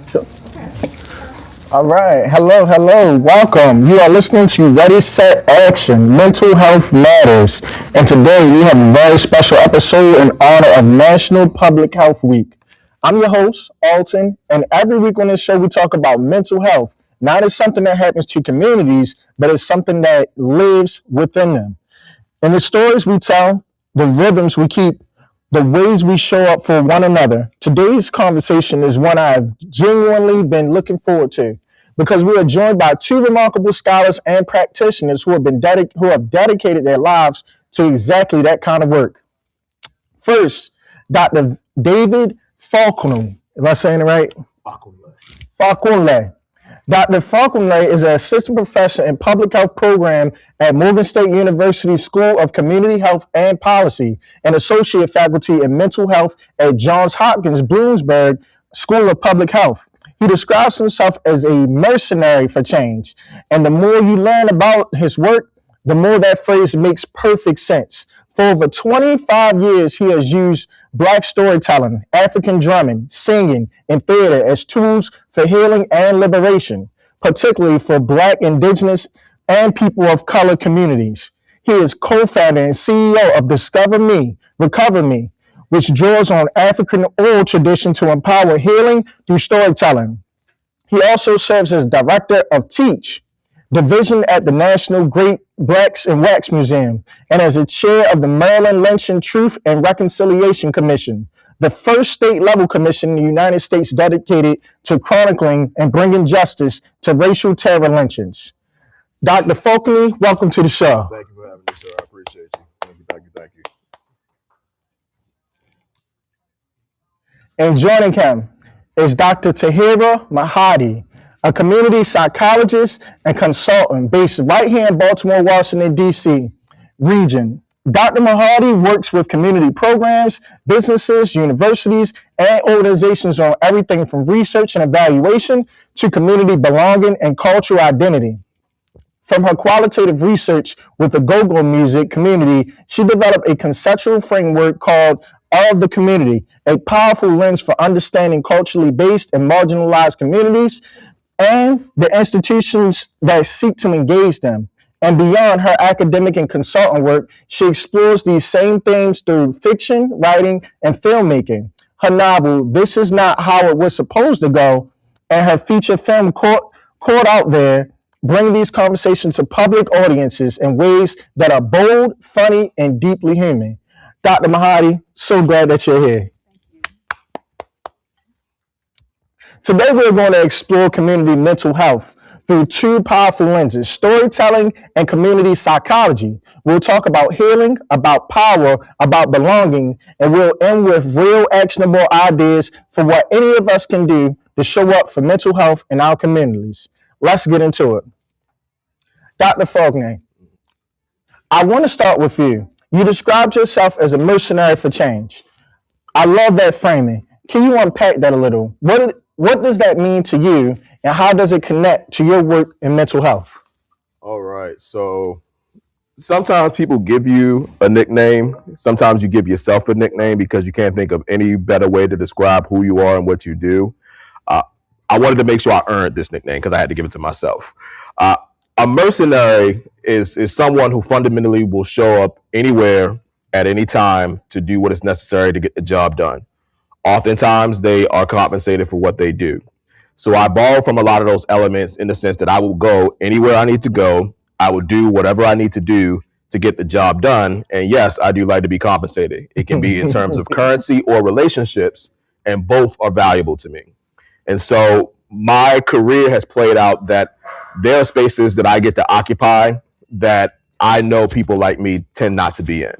So, all right. Hello, hello. Welcome. You are listening to Ready, Set, Action, Mental Health Matters. And today we have a very special episode in honor of National Public Health Week. I'm your host, Alton, and every week on this show we talk about mental health. Not as something that happens to communities, but as something that lives within them. In the stories we tell, the rhythms we keep, the ways we show up for one another. Today's conversation is one I've genuinely been looking forward to because we are joined by two remarkable scholars and practitioners who have dedicated their lives to exactly that kind of work. First, Dr. David Fakunle. Am I saying it right? Fakunle. Dr. Fakunle is an assistant professor in public health program at Morgan State University School of Community Health and Policy and associate faculty in mental health at Johns Hopkins Bloomsburg School of Public Health. He describes himself as a mercenary for change. And the more you learn about his work, the more that phrase makes perfect sense. For over 25 years, he has used Black storytelling, African drumming, singing, and theater as tools for healing and liberation, particularly for Black, Indigenous, and people of color communities. He is co-founder and CEO of Discover Me, Recover Me, which draws on African oral tradition to empower healing through storytelling. He also serves as director of Teach, division at the National Great Blacks and Wax Museum, and as a chair of the Maryland Lynching Truth and Reconciliation Commission, the first state-level commission in the United States dedicated to chronicling and bringing justice to racial terror lynchings. Dr. Fakunle, welcome to the show. Thank you for having me, sir. I appreciate you. Thank you. And joining him is Dr. Tahira Mahdi, a community psychologist and consultant based right here in Baltimore, Washington, D.C. region. Dr. Mahdi works with community programs, businesses, universities, and organizations on everything from research and evaluation to community belonging and cultural identity. From her qualitative research with the go-go music community, she developed a conceptual framework called Of the Community, a powerful lens for understanding culturally based and marginalized communities and the institutions that seek to engage them. And beyond her academic and consultant work, she explores these same themes through fiction, writing, and filmmaking. Her novel, This Is Not How It Was Supposed to Go, and her feature film, Caught Out There, bring these conversations to public audiences in ways that are bold, funny, and deeply human. Dr. Mahdi, so glad that you're here. Today, we're going to explore community mental health through two powerful lenses, storytelling and community psychology. We'll talk about healing, about power, about belonging, and we'll end with real actionable ideas for what any of us can do to show up for mental health in our communities. Let's get into it. Dr. Fakunle, I want to start with you. You described yourself as a mercenary for change. I love that framing. Can you unpack that a little? What does that mean to you, and how does it connect to your work in mental health? All right. So sometimes people give you a nickname. Sometimes you give yourself a nickname because you can't think of any better way to describe who you are and what you do. I wanted to make sure I earned this nickname because I had to give it to myself. A mercenary is someone who fundamentally will show up anywhere at any time to do what is necessary to get the job done. Oftentimes, they are compensated for what they do. So I borrow from a lot of those elements in the sense that I will go anywhere I need to go. I will do whatever I need to do to get the job done. And yes, I do like to be compensated. It can be in terms of currency or relationships, and both are valuable to me. And so my career has played out that there are spaces that I get to occupy that I know people like me tend not to be in.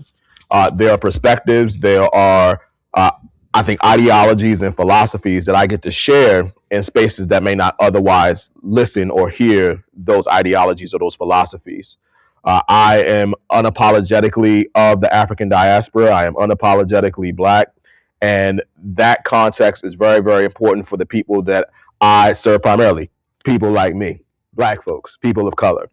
There are perspectives, there are, I think, ideologies and philosophies that I get to share in spaces that may not otherwise listen or hear those ideologies or those philosophies. I am unapologetically of the African diaspora. I am unapologetically Black. And that context is very, very important for the people that I serve primarily, people like me, Black folks, people of color.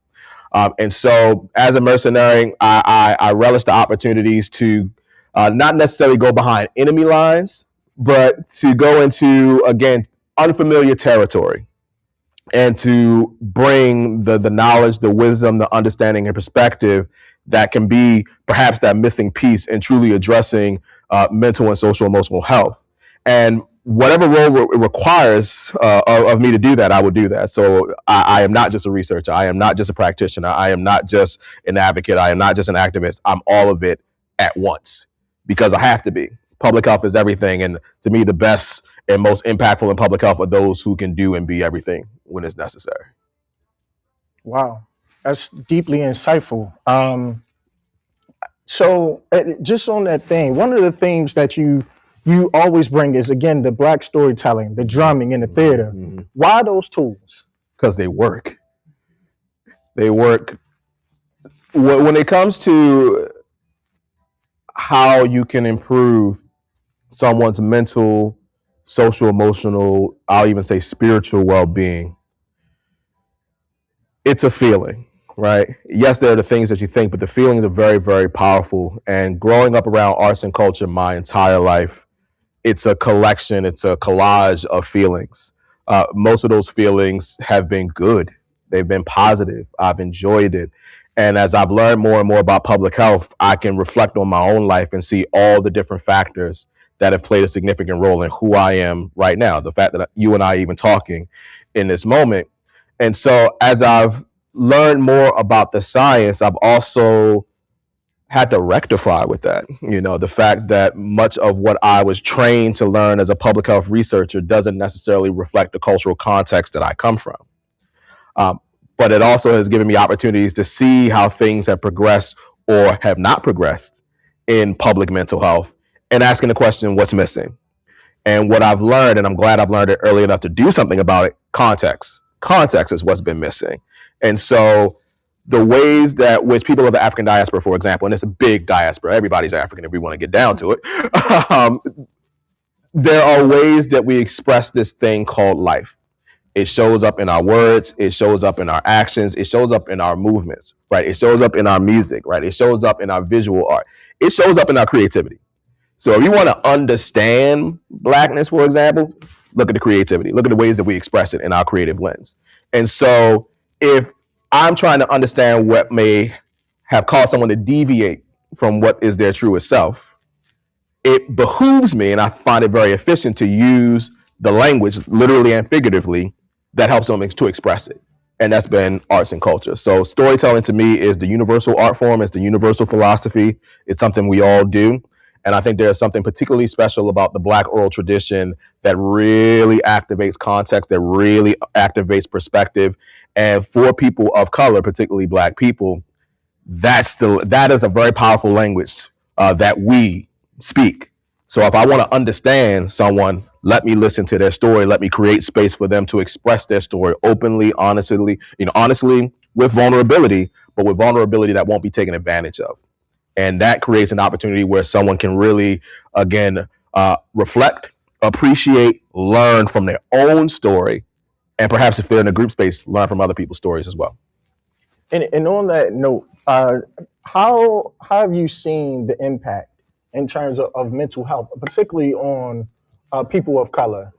And so as a mercenary, I relish the opportunities to not necessarily go behind enemy lines, but to go into, again, unfamiliar territory and to bring the knowledge, the wisdom, the understanding and perspective that can be perhaps that missing piece in truly addressing mental and social emotional health. And whatever role it requires of me to do that, I would do that. So I am not just a researcher. I am not just a practitioner. I am not just an advocate. I am not just an activist. I'm all of it at once because I have to be. Public health is everything. And to me, the best and most impactful in public health are those who can do and be everything when it's necessary. Wow, that's deeply insightful. So just on that thing, one of the themes that you always bring is, again, the Black storytelling, the drumming, and the theater. Why those tools? Because they work. They work. When it comes to how you can improve someone's mental, social, emotional, I'll even say spiritual well-being, it's a feeling, right? Yes, there are the things that you think, but the feelings are very, very powerful. And growing up around arts and culture my entire life, it's a collection, it's a collage of feelings. Most of those feelings have been good. They've been positive. I've enjoyed it. And as I've learned more and more about public health, I can reflect on my own life and see all the different factors that have played a significant role in who I am right now. The fact that you and I are even talking in this moment. And so as I've learned more about the science, I've also had to rectify with that. You know, the fact that much of what I was trained to learn as a public health researcher doesn't necessarily reflect the cultural context that I come from. But it also has given me opportunities to see how things have progressed or have not progressed in public mental health and asking the question, what's missing? And what I've learned, and I'm glad I've learned it early enough to do something about it, context. Context is what's been missing. And so the ways that which people of the African diaspora, for example, and it's a big diaspora, everybody's African if we want to get down to it, there are ways that we express this thing called life. It shows up in our words, it shows up in our actions, it shows up in our movements, right? It shows up in our music, right? It shows up in our visual art. It shows up in our creativity. So if you want to understand Blackness, for example, look at the creativity. Look at the ways that we express it in our creative lens. And so if I'm trying to understand what may have caused someone to deviate from what is their truest self, it behooves me, and I find it very efficient, to use the language, literally and figuratively, that helps them to express it. And that's been arts and culture. So storytelling to me is the universal art form. It's the universal philosophy. It's something we all do. And I think there's something particularly special about the Black oral tradition that really activates context, that really activates perspective. And for people of color, particularly Black people, that is a very powerful language that we speak. So if I want to understand someone, let me listen to their story. Let me create space for them to express their story openly, honestly, honestly, with vulnerability, but with vulnerability that won't be taken advantage of. And that creates an opportunity where someone can really, again, reflect, appreciate, learn from their own story, and perhaps if they're in a group space, learn from other people's stories as well. And on that note, how have you seen the impact in terms of mental health, particularly on people of color?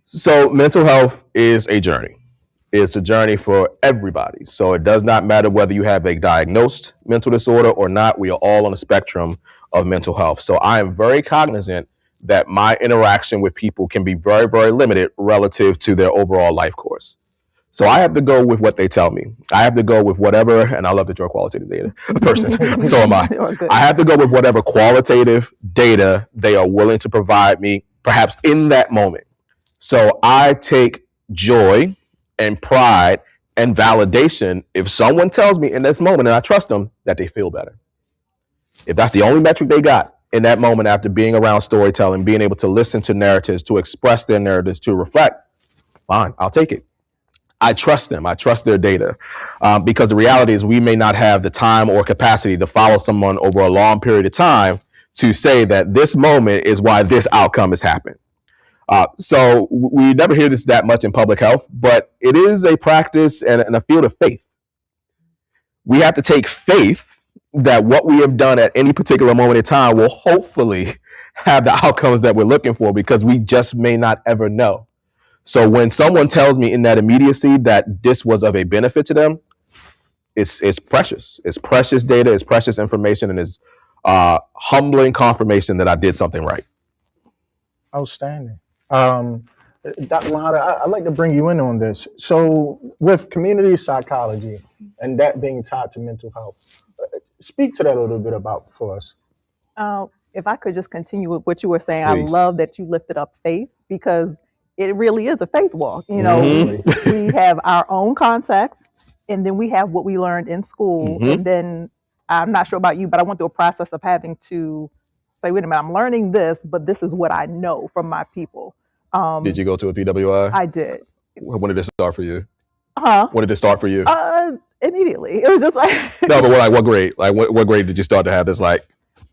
So mental health is a journey. It's a journey for everybody. So it does not matter whether you have a diagnosed mental disorder or not. We are all on a spectrum of mental health. So I am very cognizant that my interaction with people can be very, very limited relative to their overall life course. So I have to go with what they tell me. I have to go with whatever, and I love that you're a qualitative data person, so am I. I have to go with whatever qualitative data they are willing to provide me, perhaps in that moment. So I take joy and pride and validation if someone tells me in this moment, and I trust them, that they feel better. If that's the only metric they got in that moment after being around storytelling, being able to listen to narratives, to express their narratives, to reflect, fine, I'll take it. I trust them. I trust their data because the reality is we may not have the time or capacity to follow someone over a long period of time to say that this moment is why this outcome has happened. So we never hear this that much in public health, but it is a practice and a field of faith. We have to take faith that what we have done at any particular moment in time will hopefully have the outcomes that we're looking for, because we just may not ever know. So when someone tells me in that immediacy that this was of a benefit to them, it's precious. It's precious data, it's precious information, and it's humbling confirmation that I did something right. Outstanding. Dr. Mahdi, I'd like to bring you in on this. So with community psychology and that being tied to mental health, speak to that a little bit about for us. If I could just continue with what you were saying, Please. I love that you lifted up faith, because it really is a faith walk. You know, we have our own context, and then we have what we learned in school. And then I'm not sure about you, but I went through a process of having to say, wait a minute, I'm learning this, but this is what I know from my people. Did you go to a PWI? I did. When did it start for you? Huh? When did it start for you? Immediately. It was just like No, but what grade? Like what grade did you start to have this like?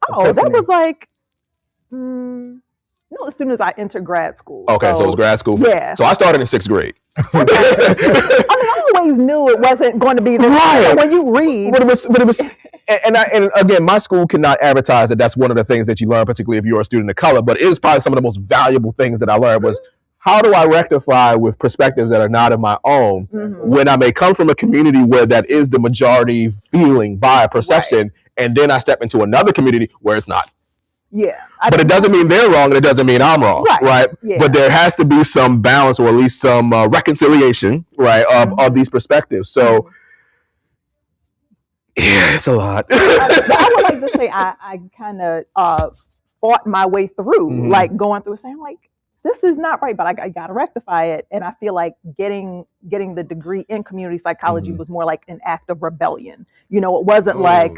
Oh, that was like, as soon as I entered grad school. Okay, so it was grad school. Yeah. So I started in 6th grade. I mean, I always knew it wasn't going to be this. Right. When you read, but it was, and again, my school cannot advertise that that's one of the things that you learn, particularly if you're a student of color. But it is probably some of the most valuable things that I learned was, how do I rectify with perspectives that are not of my own when I may come from a community where that is the majority feeling by perception, and then I step into another community where it's not. Yeah. But it doesn't mean they're wrong, and it doesn't mean I'm wrong, right? Yeah. But there has to be some balance, or at least some reconciliation, right, of these perspectives. So, yeah, it's a lot. I would like to say I kind of fought my way through, like going through saying, like, this is not right, but I got to rectify it. And I feel like getting the degree in community psychology was more like an act of rebellion. You know, it wasn't like,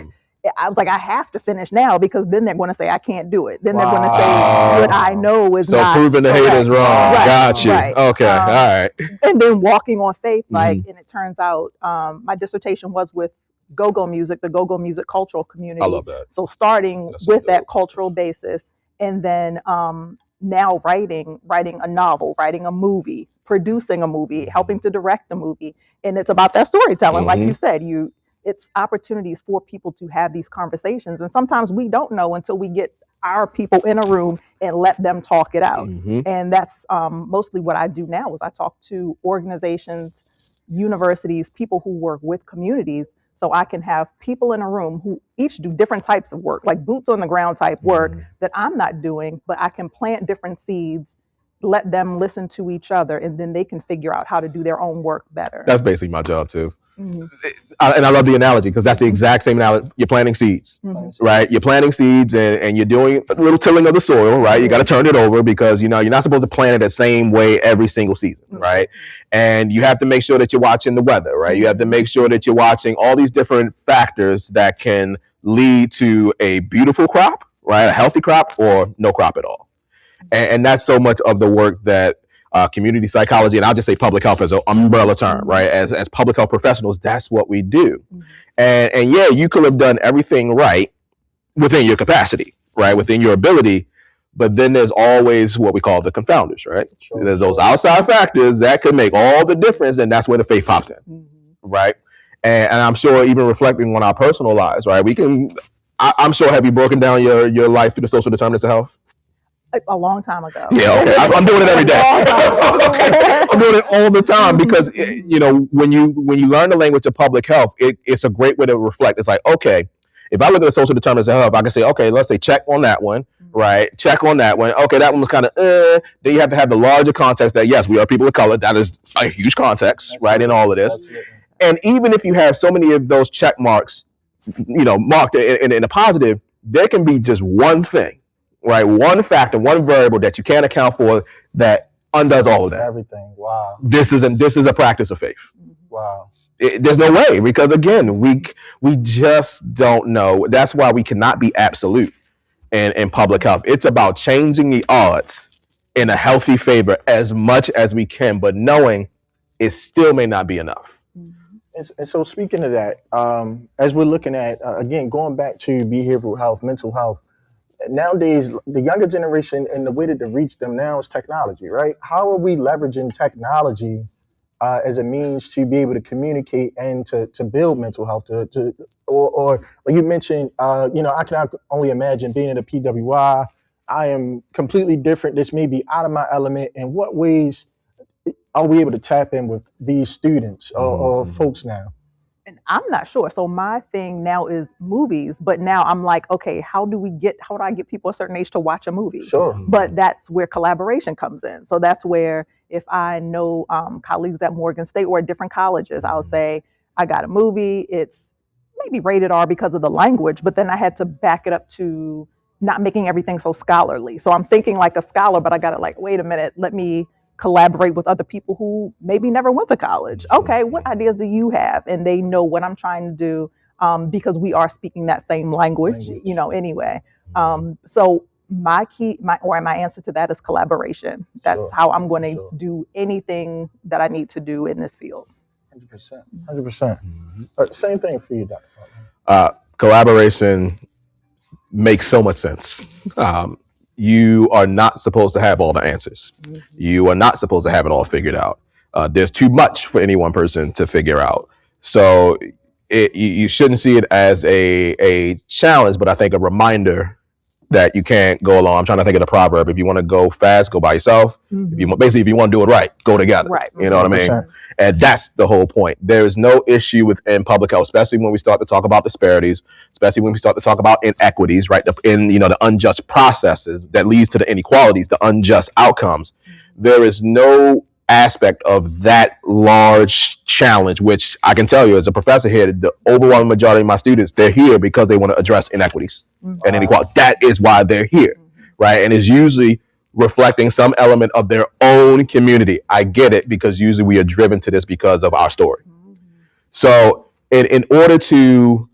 I was like, I have to finish now, because then they're going to say I can't do it. Then they're going to say what I know is not. So proving the haters wrong. Right. Got you. Right. Okay. All right. And then walking on faith, like, and it turns out my dissertation was with go-go music, the go-go music cultural community. I love that. So starting with that cultural basis, and then now writing a novel, writing a movie, producing a movie, helping to direct the movie. And it's about that storytelling. Like you said, it's opportunities for people to have these conversations. And sometimes we don't know until we get our people in a room and let them talk it out. And that's mostly what I do now, is I talk to organizations, universities, people who work with communities, so I can have people in a room who each do different types of work, like boots on the ground type work that I'm not doing, but I can plant different seeds, let them listen to each other, and then they can figure out how to do their own work better. That's basically my job too. And I love the analogy, because that's the exact same analogy. You're planting seeds, right? You're planting seeds, and you're doing a little tilling of the soil, right? You got to turn it over, because you're not supposed to plant it the same way every single season, right? And you have to make sure that you're watching the weather, right? You have to make sure that you're watching all these different factors that can lead to a beautiful crop, right? A healthy crop, or no crop at all. And that's so much of the work that community psychology, and I'll just say public health as an umbrella term, right? As public health professionals, that's what we do. And yeah, you could have done everything right within your capacity, right? Within your ability. But then there's always what we call the confounders, right? There's those outside factors that could make all the difference, and that's where the faith pops in, right? And I'm sure, even reflecting on our personal lives, right? I'm sure, have you broken down your life through the social determinants of health? A long time ago. Yeah, okay. I'm doing it every day. Okay. I'm doing it all the time, because when you learn the language of public health, it's a great way to reflect. It's like, okay, if I look at the social determinants of health, I can say, okay, let's say check on that one, right? Check on that one. Okay, that one was kind of Then you have to have the larger context that, yes, we are people of color. That is a huge context, right, in all of this. And even if you have so many of those check marks, marked in a positive, there can be just one thing, right? One factor, one variable that you can't account for that undoes all of that. Everything. Wow. This is a practice of faith. Wow. There's no way, because again, we just don't know. That's why we cannot be absolute in public health. It's about changing the odds in a healthy favor as much as we can, but knowing it still may not be enough. And so, speaking of that, as we're looking at, again, going back to behavioral health, mental health, nowadays, the younger generation, and the way that to reach them now is technology, right? How are we leveraging technology as a means to be able to communicate and to build mental health? Or like you mentioned, I can only imagine being at a PWI, I am completely different. This may be out of my element. In what ways are we able to tap in with these students or folks now? And I'm not sure. So my thing now is movies, but now I'm like, okay, how do I get people a certain age to watch a movie? Sure. But that's where collaboration comes in. So that's where if I know colleagues at Morgan State or at different colleges, I'll say, I got a movie. It's maybe rated R because of the language, but then I had to back it up to not making everything so scholarly. So I'm thinking like a scholar, but I got to like, wait a minute, let me collaborate with other people who maybe never went to college. Okay, what ideas do you have? And they know what I'm trying to do because we are speaking that same language. Anyway. So my answer to that is collaboration. That's how I'm going to do anything that I need to do in this field. 100%. 100%. Same thing for you, Dr. Collaboration makes so much sense. You are not supposed to have all the answers. You are not supposed to have it all figured out. There's too much for any one person to figure out. So you shouldn't see it as a challenge, but I think a reminder that you can't go along. I'm trying to think of the proverb. If you want to go fast, go by yourself. If you want to do it right, go together. Right. You know what I mean? 100%. And that's the whole point. There is no issue within public health, especially when we start to talk about disparities, especially when we start to talk about inequities, right? The unjust processes that leads to the inequalities, the unjust outcomes. There is no aspect of that large challenge, which I can tell you as a professor here, the overwhelming majority of my students, they're here because they want to address inequities and inequality. That is why they're here, right? And it's usually reflecting some element of their own community. I get it, because usually we are driven to this because of our story. So in order to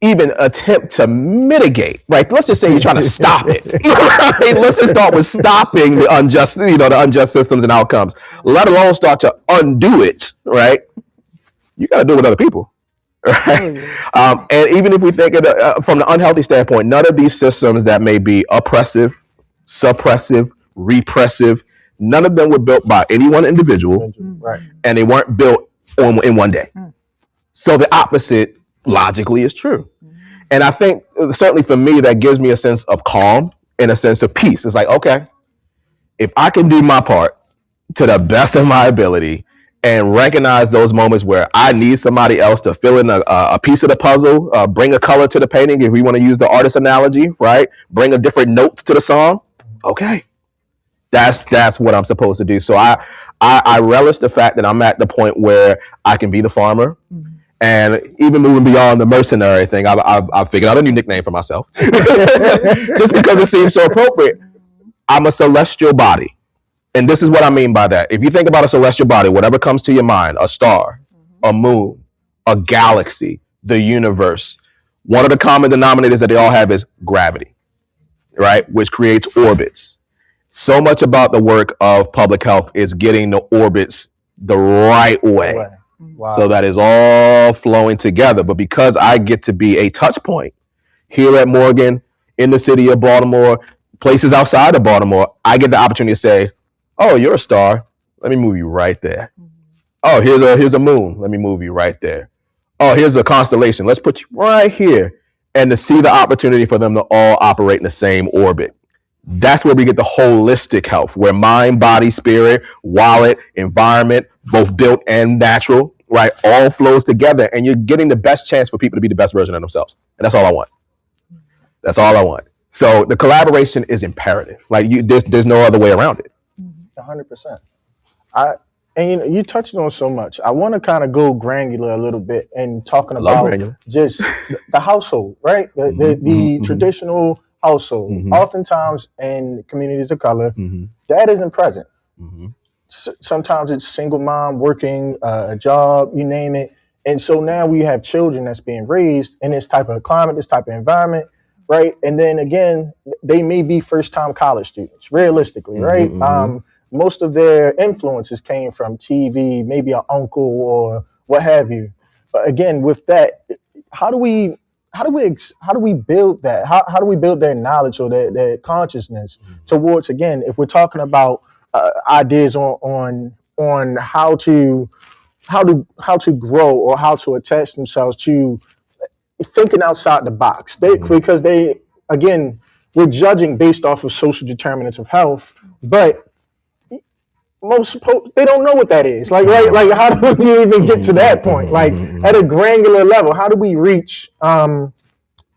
even attempt to mitigate, right? Let's just say you're trying to stop it. Right? Let's just start with stopping the unjust systems and outcomes, let alone start to undo it, right? You got to do it with other people. Right. And even if we think of from the unhealthy standpoint, none of these systems that may be oppressive, suppressive, repressive, none of them were built by any one individual, right? And they weren't built in one day. So the opposite logically is true. And I think certainly for me, that gives me a sense of calm and a sense of peace. It's like, okay, if I can do my part to the best of my ability and recognize those moments where I need somebody else to fill in a piece of the puzzle, bring a color to the painting, if we want to use the artist analogy, right? Bring a different note to the song. Okay. That's what I'm supposed to do. So I relish the fact that I'm at the point where I can be the farmer. And even moving beyond the mercenary thing, I've figured out a new nickname for myself. Just because it seems so appropriate. I'm a celestial body. And this is what I mean by that. If you think about a celestial body, whatever comes to your mind, a star, a moon, a galaxy, the universe, one of the common denominators that they all have is gravity, right? Which creates orbits. So much about the work of public health is getting the orbits the right way. Wow. So that is all flowing together. But because I get to be a touch point here at Morgan, in the city of Baltimore, places outside of Baltimore, I get the opportunity to say, oh, you're a star. Let me move you right there. Oh, here's a moon. Let me move you right there. Oh, here's a constellation. Let's put you right here. And to see the opportunity for them to all operate in the same orbit. That's where we get the holistic health, where mind, body, spirit, wallet, environment, both built and natural, right, all flows together, and you're getting the best chance for people to be the best version of themselves. And that's all I want. That's all I want. So the collaboration is imperative. Like there's no other way around it. 100%. And you touched on so much. I want to kind of go granular a little bit and talking about just the household, right? The traditional household. Oftentimes in communities of color, dad isn't present. Sometimes it's single mom working a job, you name it. And so now we have children that's being raised in this type of climate, this type of environment, right? And then again, they may be first-time college students, realistically, right? Most of their influences came from TV, maybe an uncle or what have you. But again, with that, how do we build that? How do we build their knowledge or their consciousness towards, again, if we're talking about ideas on how to grow or how to attach themselves to thinking outside the box, because they again, we're judging based off of social determinants of health, but they don't know what that is. Like, right? Like, how do we even get to that point? Like, at a granular level, how do we reach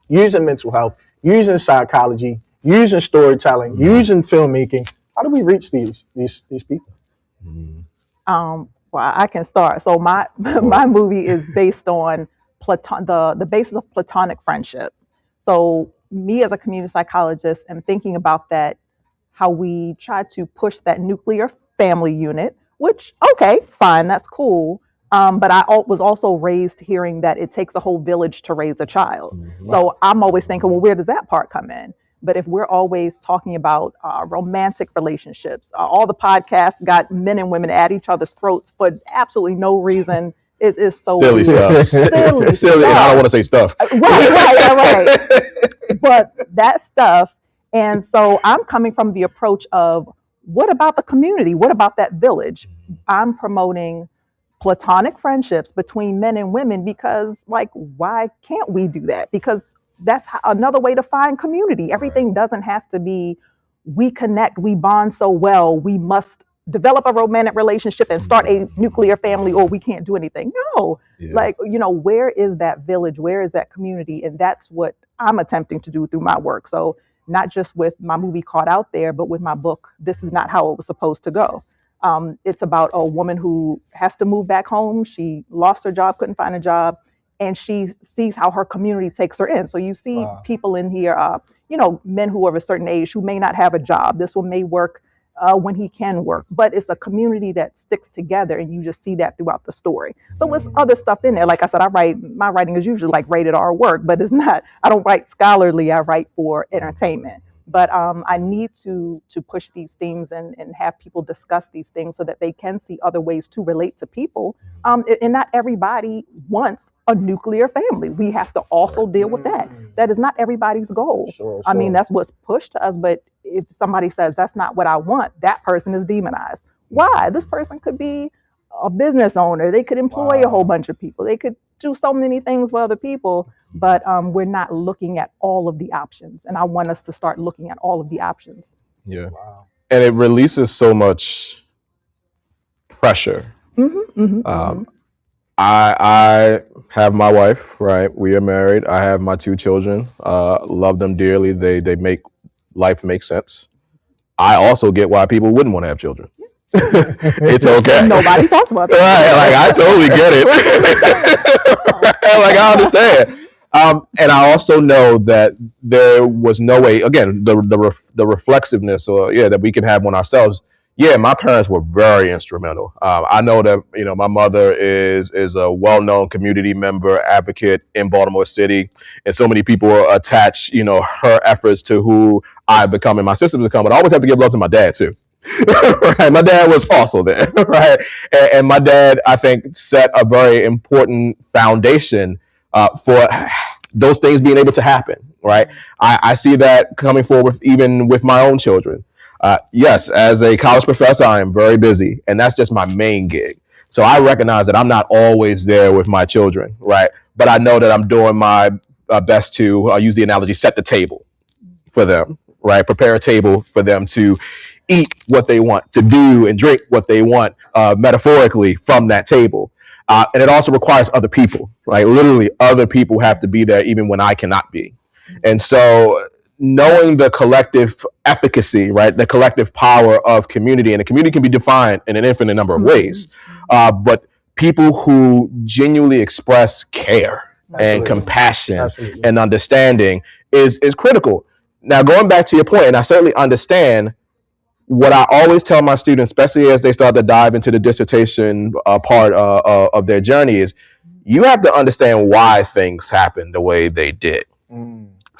using mental health, using psychology, using storytelling, using filmmaking? How do we reach these people? Well, I can start. So my movie is based on the basis of platonic friendship. So me as a community psychologist am thinking about that, how we try to push that nuclear family unit, which, okay, fine, that's cool. But I was also raised hearing that it takes a whole village to raise a child. So I'm always thinking, well, where does that part come in? But if we're always talking about romantic relationships, all the podcasts got men and women at each other's throats for absolutely no reason. Is so silly stuff. Silly stuff. And I don't want to say stuff. Right. But that stuff. And so I'm coming from the approach of, what about the community? What about that village? I'm promoting platonic friendships between men and women because, like, why can't we do that? Because that's another way to find community. Everything doesn't have to be, we connect, we bond so well, we must develop a romantic relationship and start a nuclear family, or we can't do anything. No, like, where is that village? Where is that community? And that's what I'm attempting to do through my work. So not just with my movie Caught Out There, but with my book, This Is Not How It Was Supposed to Go. It's about a woman who has to move back home. She lost her job, couldn't find a job, and she sees how her community takes her in. So you see people in here, men who are of a certain age who may not have a job. This one may work when he can work, but it's a community that sticks together, and you just see that throughout the story. So it's other stuff in there. Like I said, my writing is usually like rated R work, but it's not. I don't write scholarly. I write for entertainment. But I need to push these themes and have people discuss these things so that they can see other ways to relate to people. And not everybody wants a nuclear family. We have to also deal with that. That is not everybody's goal. Sure. I mean, that's what's pushed to us. But if somebody says that's not what I want, that person is demonized. Why? This person could be a business owner. They could employ a whole bunch of people. They could do so many things for other people, but we're not looking at all of the options. And I want us to start looking at all of the options. Yeah. Wow. And it releases so much pressure. I have my wife, right? We are married. I have my 2 children. Love them dearly. They make life make sense. I also get why people wouldn't want to have children. It's okay. Nobody talks about that. Right, like I totally get it. Like I understand. And I also know that there was no way, again, the reflexiveness that we can have on ourselves. Yeah, my parents were very instrumental. I know that, my mother is a well-known community member, advocate in Baltimore City, and so many people attach, her efforts to who I become and my sister become. But I always have to give love to my dad too. Right, my dad was also there, right, and my dad, I think, set a very important foundation for those things being able to happen. Right, I see that coming forward even with my own children. Yes, as a college professor, I am very busy, and that's just my main gig. So I recognize that I'm not always there with my children, right? But I know that I'm doing my best to use the analogy, set the table for them, right? Prepare a table for them to eat what they want, to do and drink what they want, metaphorically from that table. And it also requires other people, right? Literally, other people have to be there even when I cannot be. And so knowing the collective efficacy, right? The collective power of community, and the community can be defined in an infinite number of ways. But people who genuinely express care and compassion and understanding is critical. Now, going back to your point, and I certainly understand, what I always tell my students, especially as they start to dive into the dissertation part of their journey, is you have to understand why things happen the way they did.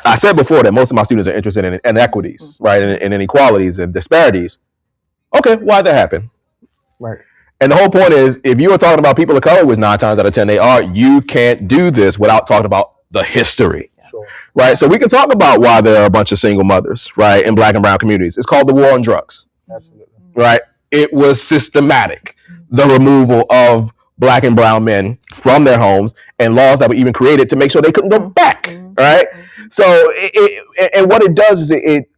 I said before that most of my students are interested in inequities, right, and inequalities and disparities. Okay, why'd that happen? Right. And the whole point is, if you are talking about people of color, which 9 times out of 10 they are, you can't do this without talking about the history. Sure. Right. So we can talk about why there are a bunch of single mothers, right, in Black and brown communities. It's called the war on drugs. Absolutely. Right. It was systematic, the removal of Black and brown men from their homes, and laws that were even created to make sure they couldn't go back. Right. So and what it does is it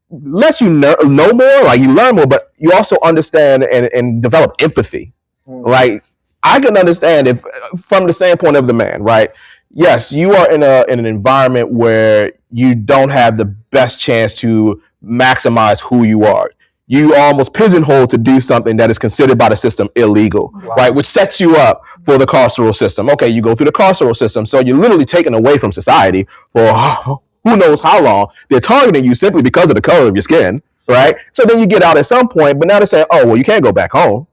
lets you know more, like you learn more, but you also understand and develop empathy. Like I can understand if from the standpoint of the man, right? Yes, you are in an environment where you don't have the best chance to maximize who you are. You are almost pigeonholed to do something that is considered by the system illegal, right? Which sets you up for the carceral system. Okay, you go through the carceral system, so you're literally taken away from society for who knows how long. They're targeting you simply because of the color of your skin, right? So then you get out at some point, but now they're saying, oh, well, you can't go back home,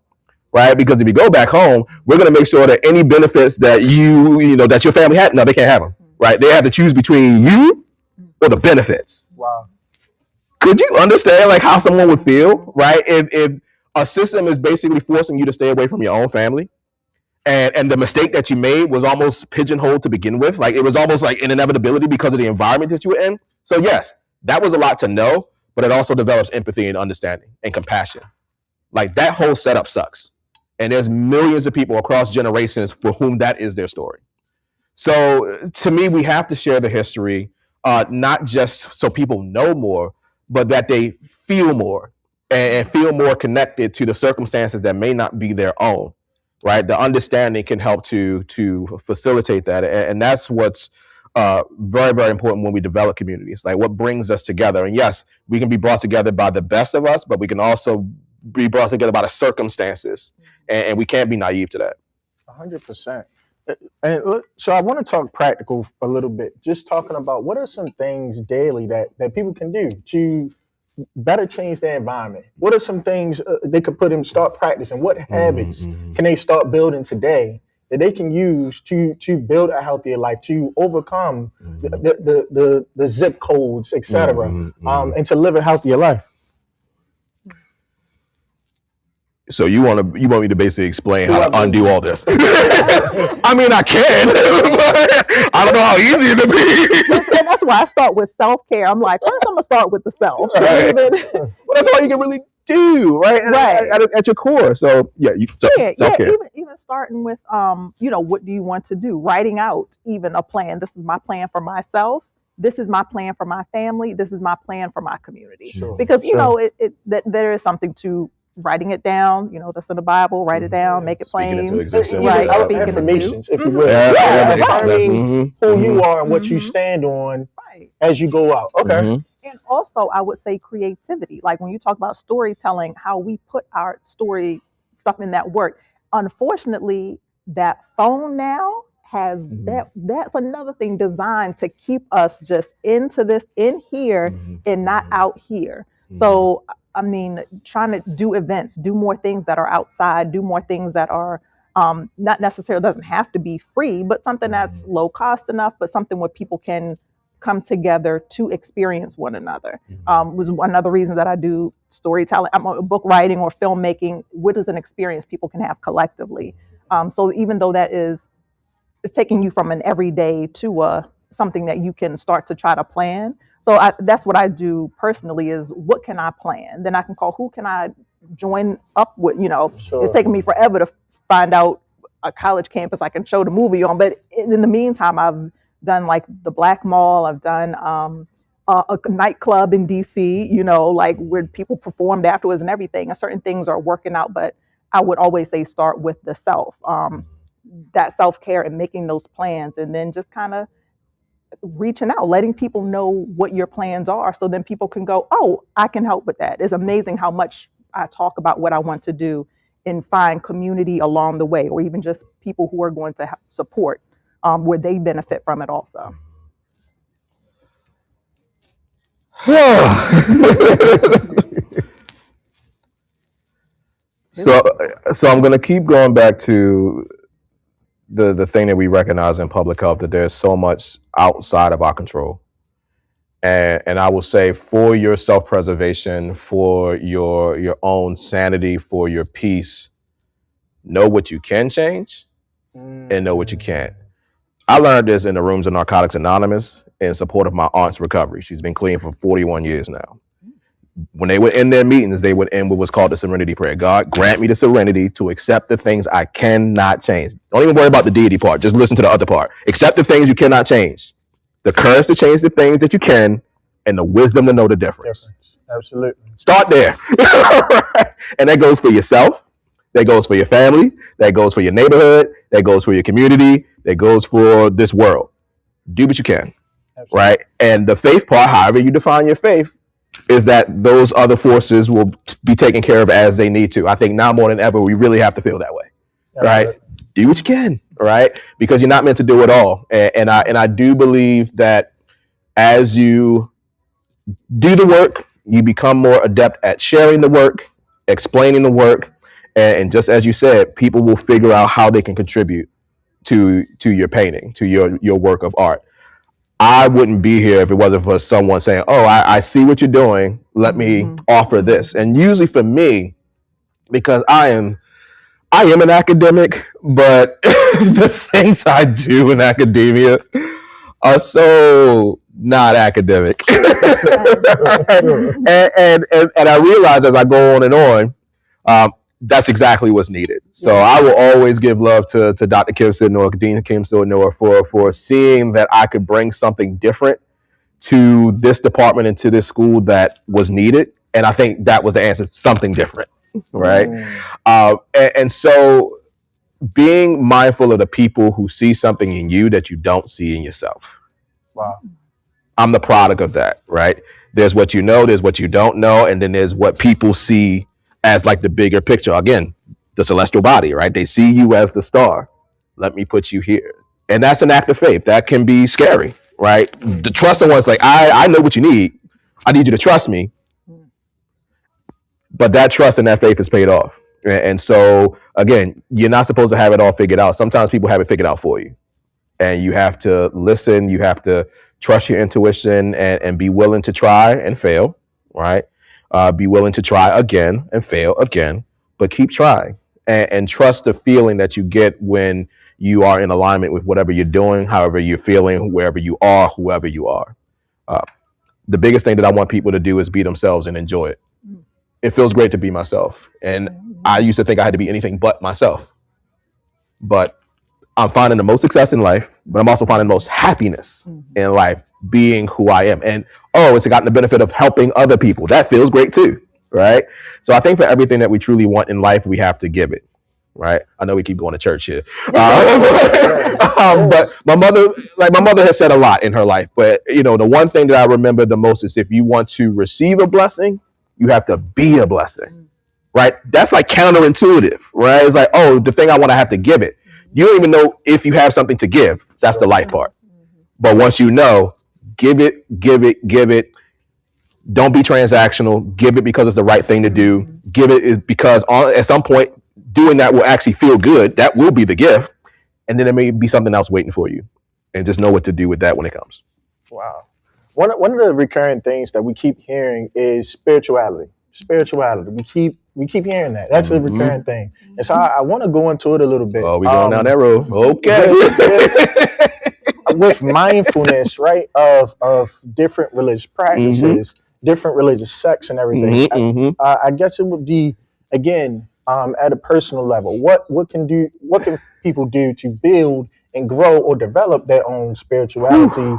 right? Because if you go back home, we're going to make sure that any benefits that that your family had, no, they can't have them, right? They have to choose between you or the benefits. Wow. Could you understand like how someone would feel, right? If a system is basically forcing you to stay away from your own family, and the mistake that you made was almost pigeonholed to begin with, like it was almost like an inevitability because of the environment that you were in. So yes, that was a lot to know, but it also develops empathy and understanding and compassion. Like that whole setup sucks. And there's millions of people across generations for whom that is their story. So to me, we have to share the history, not just so people know more, but that they feel more and feel more connected to the circumstances that may not be their own, right? The understanding can help to facilitate that. And that's what's very, very important when we develop communities, like what brings us together. And yes, we can be brought together by the best of us, but we can also be brought together by the circumstances. And we can't be naive to that. 100%. And look, so I want to talk practical a little bit, just talking about what are some things daily that people can do to better change their environment. What are some things they could start practicing? What habits can they start building today that they can use to build a healthier life, to overcome the zip codes, etc., and to live a healthier life? So you want me to basically explain how to undo all this? I mean, I can, but I don't know how easy it would be. And that's why I start with self-care. I'm like, first I'm gonna start with the self. Right. Well, that's all you can really do, right? At your core. So self-care. Even starting with what do you want to do? Writing out even a plan. This is my plan for myself. This is my plan for my family. This is my plan for my community. Sure. Because there is something to writing it down, that's in the Bible, write it down, make it plain. Speaking into existence. Right, speaking affirmations, if you will. Who you are and what you stand on as you go out. Okay. And also, I would say creativity. Like when you talk about storytelling, how we put our story stuff in that work. Unfortunately, that phone now has that's another thing designed to keep us just in here and not out here. So I mean, trying to do events, do more things that are outside, do more things that are not necessarily doesn't have to be free, but something that's low cost enough, but something where people can come together to experience one another. Was another reason that I do storytelling, book writing or filmmaking. What is an experience people can have collectively? So even though it's taking you from an everyday to something that you can start to try to plan. So that's what I do personally is what can I plan? Then I can call who can I join up with, Sure. It's taken me forever to find out a college campus I can show the movie on. But in the meantime, I've done like the Black Mall. I've done a nightclub in DC, like where people performed afterwards and everything. And certain things are working out, but I would always say start with the self, that self-care and making those plans and then just kind of reaching out, letting people know what your plans are so then people can go, oh, I can help with that. It's amazing how much I talk about what I want to do and find community along the way, or even just people who are going to support where they benefit from it also. So I'm going to keep going back to the thing that we recognize in public health, that there's so much outside of our control. And I will say, for your self-preservation, for your own sanity, for your peace, know what you can change and know what you can't. I learned this in the rooms of Narcotics Anonymous in support of my aunt's recovery. She's been clean for 41 years now. When they would end their meetings, they would end with what's called the serenity prayer. God, grant me the serenity to accept the things I cannot change. Don't even worry about the deity part. Just listen to the other part. Accept the things you cannot change. the courage to change the things that you can, and the wisdom to know the difference. Absolutely. Start there. And that goes for yourself. That goes for your family. That goes for your neighborhood. That goes for your community. That goes for this world. Do what you can. Absolutely. Right? And the faith part, however you define your faith, is that those other forces will be taken care of as they need to. I think now more than ever, we really have to feel that way. Right? Do what you can. Right? Because you're not meant to do it all. And I do believe that as you do the work, you become more adept at sharing the work, explaining the work, and just as you said, people will figure out how they can contribute to your painting, to your work of art. I wouldn't be here if it wasn't for someone saying, oh, I see what you're doing, let me offer this. And usually for me, because I am an academic, but the things I do in academia are so not academic. and I realize as I go on and on, that's exactly what's needed. So I will always give love to Dr. Kimson or Dean Kimson or for seeing that I could bring something different to this department and to this school that was needed. And I think that was the answer, something different, right? And so being mindful of the people who see something in you that you don't see in yourself. Wow. I'm the product of that, right? There's what you know, there's what you don't know, and then there's what people see as like the bigger picture. Again, the celestial body, right? They see you as the star. Let me put you here. And that's an act of faith. That can be scary, right? The trust someone's like, I know what you need. I need you to trust me. But that trust and that faith is paid off. And so, again, you're not supposed to have it all figured out. Sometimes people have it figured out for you. And you have to listen. You have to trust your intuition and be willing to try and fail, right? Be willing to try again and fail again, but keep trying and trust the feeling that you get when you are in alignment with whatever you're doing, however you're feeling, wherever you are, whoever you are. The biggest thing that I want people to do is be themselves and enjoy it. It feels great to be myself. And I used to think I had to be anything but myself. But I'm finding the most success in life, but I'm also finding the most happiness in life being who I am. And it's gotten the benefit of helping other people. That feels great too, right? So I think for everything that we truly want in life, we have to give it, right? I know we keep going to church here. But my mother has said a lot in her life. But, the one thing that I remember the most is if you want to receive a blessing, you have to be a blessing, right? That's like counterintuitive, right? It's like, the thing I want, I have to give it. You don't even know if you have something to give. That's the life part. But once you know, give it. Don't be transactional. Give it because it's the right thing to do. Give it because at some point, doing that will actually feel good. That will be the gift. And then there may be something else waiting for you. And just know what to do with that when it comes. Wow. One of the recurring things that we keep hearing is spirituality. We keep hearing that. That's a recurring thing. And so I want to go into it a little bit. Oh, we going down that road. Okay. With mindfulness, right, of different religious practices, different religious sects and everything. I guess it would be, again, at a personal level, what can people do to build and grow or develop their own spirituality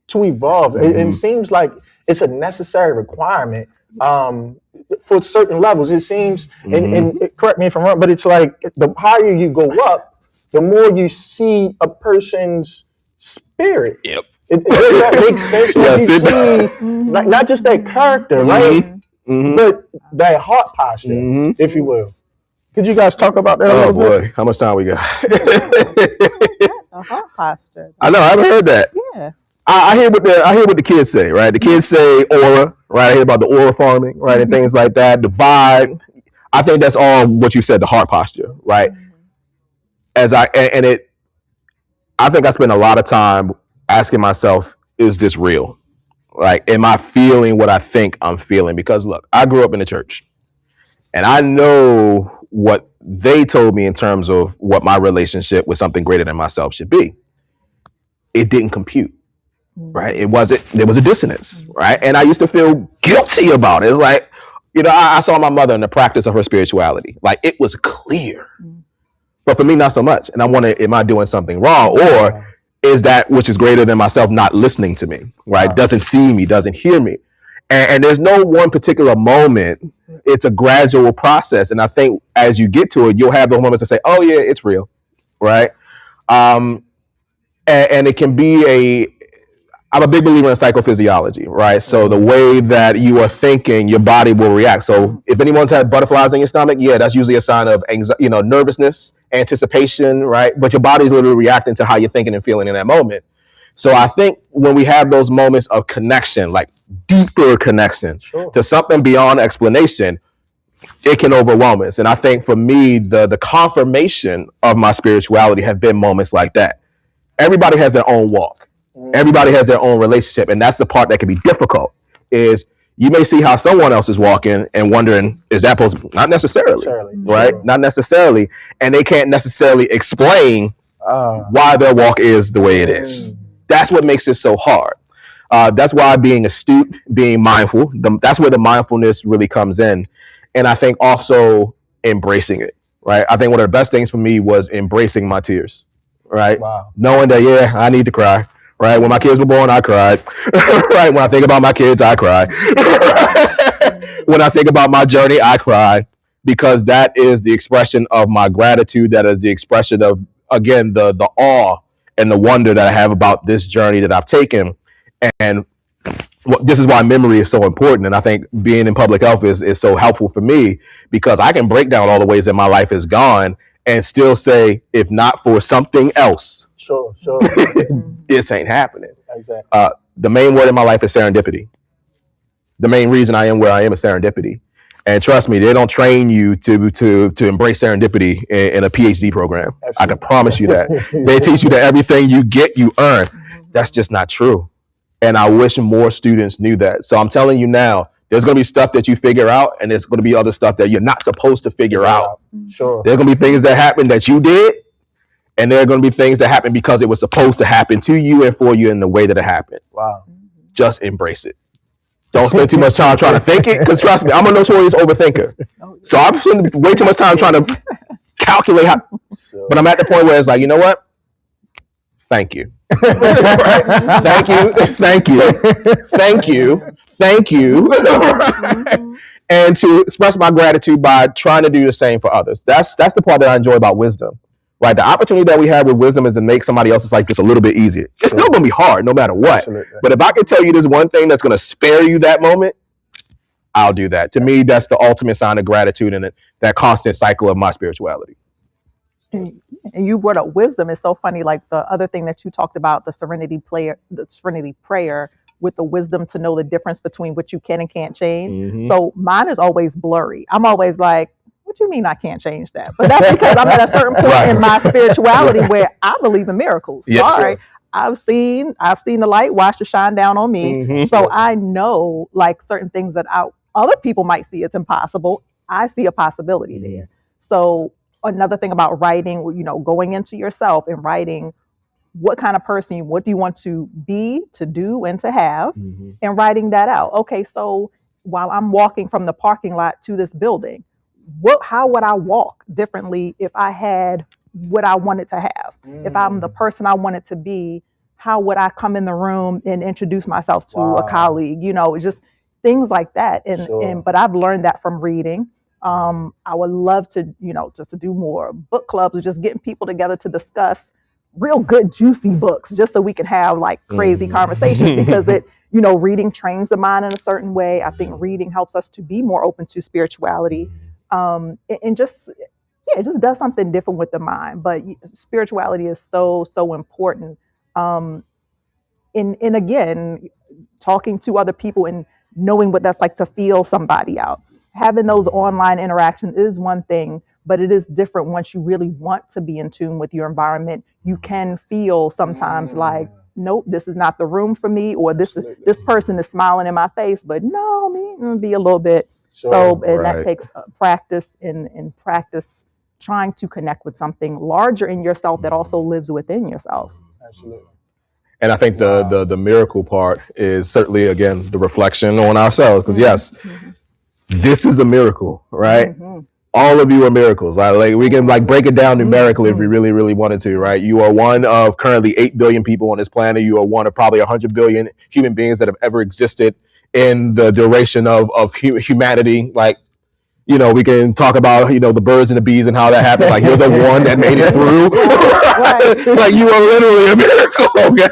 to evolve. It seems like it's a necessary requirement for certain levels. It seems, and correct me if I'm wrong, but it's like the higher you go up, the more you see a person's spirit. Yep. That makes sense. Yes, you see, not just their character, right? But their heart posture, if you will. Could you guys talk about that a little bit? Oh boy, how much time we got? A heart posture. I know, I haven't heard that. Yeah. I hear what the kids say, right? The kids say aura, right? I hear about the aura farming, right? And things like that. The vibe. I think that's all what you said, the heart posture, right? I think I spend a lot of time asking myself, is this real? Like, am I feeling what I think I'm feeling? Because look, I grew up in the church and I know what they told me in terms of what my relationship with something greater than myself should be. It didn't compute. Right. There was a dissonance. Right. And I used to feel guilty about it. It's like, I saw my mother in the practice of her spirituality. Like, it was clear. But for me, not so much. And I wonder, am I doing something wrong? Or is that which is greater than myself not listening to me, right? Doesn't see me, doesn't hear me. And there's no one particular moment. It's a gradual process. And I think as you get to it, you'll have those moments to say, oh, yeah, it's real, right? And it can be I'm a big believer in psychophysiology, right? So the way that you are thinking, your body will react. So if anyone's had butterflies in your stomach, yeah, that's usually a sign of anxiety, nervousness, anticipation, right? But your body's literally reacting to how you're thinking and feeling in that moment. So I think when we have those moments of connection, like deeper connection to something beyond explanation, it can overwhelm us. And I think for me, the confirmation of my spirituality have been moments like that. Everybody has their own walk. Everybody has their own relationship. And that's the part that can be difficult, is you may see how someone else is walking and wondering, is that possible? Not necessarily, right? Sure. Not necessarily. And they can't necessarily explain why their walk is the way it is. That's what makes it so hard. That's why being astute, being mindful, that's where the mindfulness really comes in. And I think also embracing it, right? I think one of the best things for me was embracing my tears, right? Wow. Knowing that, yeah, I need to cry. Right. When my kids were born, I cried. Right. When I think about my kids, I cry. When I think about my journey, I cry, because that is the expression of my gratitude. That is the expression of, again, the awe and the wonder that I have about this journey that I've taken. And this is why memory is so important. And I think being in public health is so helpful for me, because I can break down all the ways that my life has gone and still say, if not for something else, sure. This ain't happening. Exactly. The main word in my life is serendipity. The main reason I am where I am is serendipity. And trust me, they don't train you to embrace serendipity in a PhD program. Absolutely. I can promise you that. They teach you that everything you get, you earn. That's just not true. And I wish more students knew that. So I'm telling you now, there's going to be stuff that you figure out, and there's going to be other stuff that you're not supposed to figure out. Sure. There's going to be things that happen that you did, and there are going to be things that happen because it was supposed to happen to you and for you in the way that it happened. Wow. Just embrace it. Don't spend too much time trying to think it, because trust me, I'm a notorious overthinker. So I'm spending way too much time trying to calculate how. Sure. But I'm at the point where it's like, you know what? Thank you. Right? Thank you. And to express my gratitude by trying to do the same for others. That's the part that I enjoy about wisdom. Right, the opportunity that we have with wisdom is to make somebody else's life just a little bit easier. It's still going to be hard, no matter what. Absolutely. But if I can tell you this one thing that's going to spare you that moment, I'll do that. To me, that's the ultimate sign of gratitude and that constant cycle of my spirituality. And you brought up wisdom. It's so funny. Like the other thing that you talked about, the serenity prayer with the wisdom to know the difference between what you can and can't change. Mm-hmm. So mine is always blurry. I'm always like, what you mean I can't change that? But that's because I'm at a certain point in my spirituality where I believe in miracles. Yes, sorry. Sure. I've seen the light watch to shine down on me. Mm-hmm. So I know like certain things that other people might see as impossible. I see a possibility there. So another thing about writing, going into yourself and writing, what kind of person, what do you want to be, to do, and to have, and writing that out. Okay, so while I'm walking from the parking lot to this building, how would I walk differently if I had what I wanted to have? If I'm the person I wanted to be, how would I come in the room and introduce myself to a colleague? Just things like that. But I've learned that from reading. I would love to, just to do more book clubs, or just getting people together to discuss real good, juicy books, just so we can have like crazy conversations, because reading trains the mind in a certain way. I think reading helps us to be more open to spirituality. And it just does something different with the mind. But spirituality is so important. And again, talking to other people and knowing what that's like to feel somebody out. Having those online interactions is one thing, but it is different once you really want to be in tune with your environment. You can feel sometimes like, nope, this is not the room for me, or this person is smiling in my face, but no, me be a little bit. Sure, that takes practice and practice trying to connect with something larger in yourself that also lives within yourself. Absolutely. And I think the miracle part is certainly, again, the reflection on ourselves. Because yes, this is a miracle, right? All of you are miracles. Right? Like we can like break it down numerically if we really, really wanted to, right? You are one of currently 8 billion people on this planet. You are one of probably 100 billion human beings that have ever existed in the duration of humanity. Like, you know, we can talk about, you know, the birds and the bees and how that happened. Like, you're the one that made it through. Like, you are literally a miracle. Okay?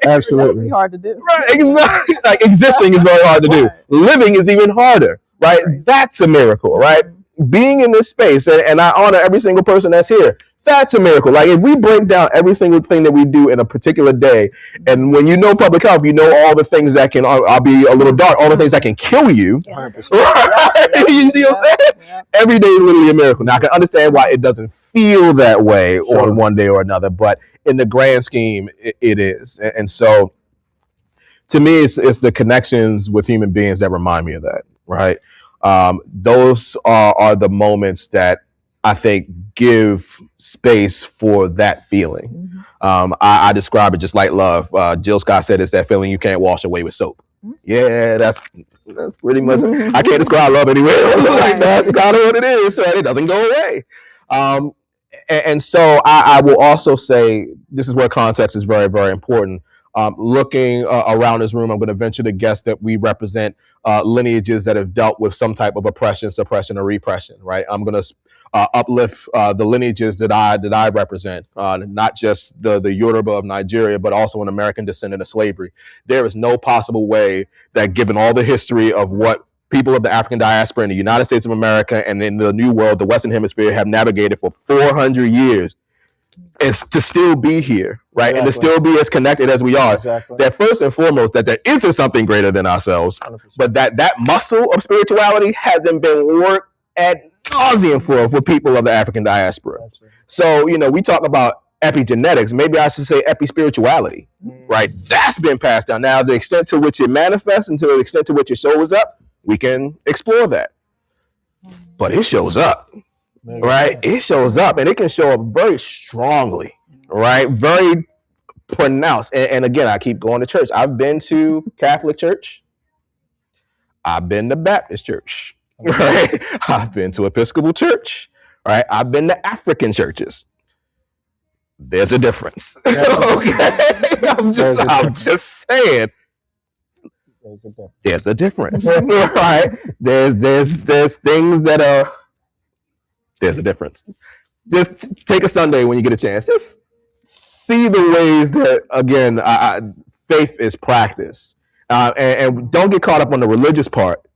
Absolutely. That's hard to do. Right, exactly. Like, existing is very hard to do. Living is even harder, right? That's a miracle, right? Being in this space, and I honor every single person that's here. That's a miracle. Like, if we break down every single thing that we do in a particular day, and when you know public health, you know all the things that can, I'll be a little dark, all the things that can kill you. 100%. Right? You see what I'm saying? Every day is literally a miracle. Now, I can understand why it doesn't feel that way on one day or another, but in the grand scheme, it is. And so, to me, it's the connections with human beings that remind me of that, right? Those are the moments that I think give space for that feeling. I describe it just like love. Jill Scott said it's that feeling you can't wash away with soap. Yeah, that's pretty much. I can't describe love anyway. Like, that's kind of what it is. Right? It doesn't go away. And so I will also say this is where context is very, very important. Looking around this room, I'm going to venture to guess that we represent lineages that have dealt with some type of oppression, suppression, or repression. Right? I'm going to uplift the lineages that I represent, not just the Yoruba of Nigeria, but also an American descendant of slavery. There is no possible way that, given all the history of what people of the African diaspora in the United States of America and in the New World, the Western Hemisphere, have navigated for 400 years, and to still be here, right? Exactly. And to still be as connected as we are. Exactly. That first and foremost, that there isn't something greater than ourselves, 100%. But that muscle of spirituality hasn't been worked ad nauseum for people of the African diaspora. Absolutely. So, you know, we talk about epigenetics. Maybe I should say epispirituality, right? That's been passed down. Now, the extent to which it manifests and to the extent to which it shows up, we can explore that. But it shows up, right? It shows up, and it can show up very strongly, right? Very pronounced. And again, I keep going to church. I've been to Catholic church. I've been to Baptist church, right? I've been to Episcopal church, right? I've been to African churches. There's a difference. Okay? I'm just saying. There's a difference, right? There's things that are. There's a difference. Just take a Sunday when you get a chance. Just see the ways that, again, faith is practiced, and don't get caught up on the religious part.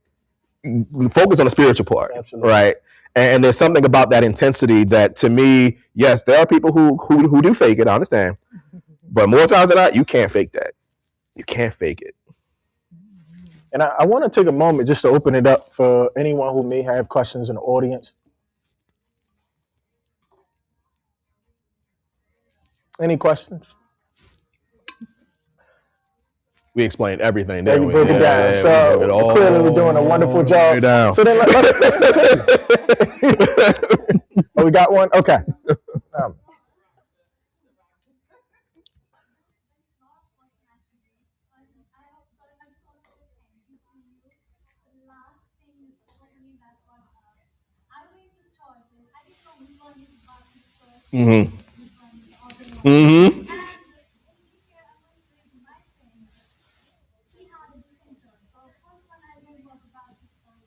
Focus on the spiritual part. Absolutely. Right? And there's something about that intensity that, to me, yes, there are people who do fake it. I understand, but more times than not, you can't fake that. You can't fake it. And I want to take a moment just to open it up for anyone who may have questions in the audience. Any questions? We explained everything. There we broke it down. So clearly we're doing a wonderful job. So then let's continue. Oh, we got one? Okay. Mm-hmm. Mm-hmm.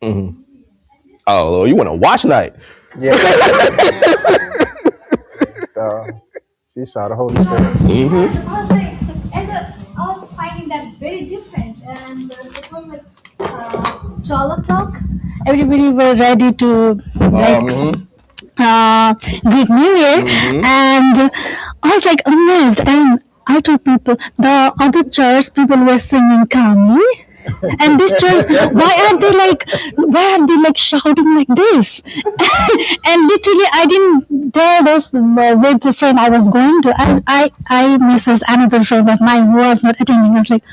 Mm-hmm. Oh, you want to watch night? Yeah. So she saw the Holy Spirit. Mm-hmm. And I was finding that very different, and it was like 12 o'clock. Everybody was ready to greet New Year, and I was like amazed. And I told people, the other church people were singing calmly. And this church, why are they like shouting like this? And literally, I didn't tell this with the friend I was going to. I messaged another friend of mine who was not attending. I was like,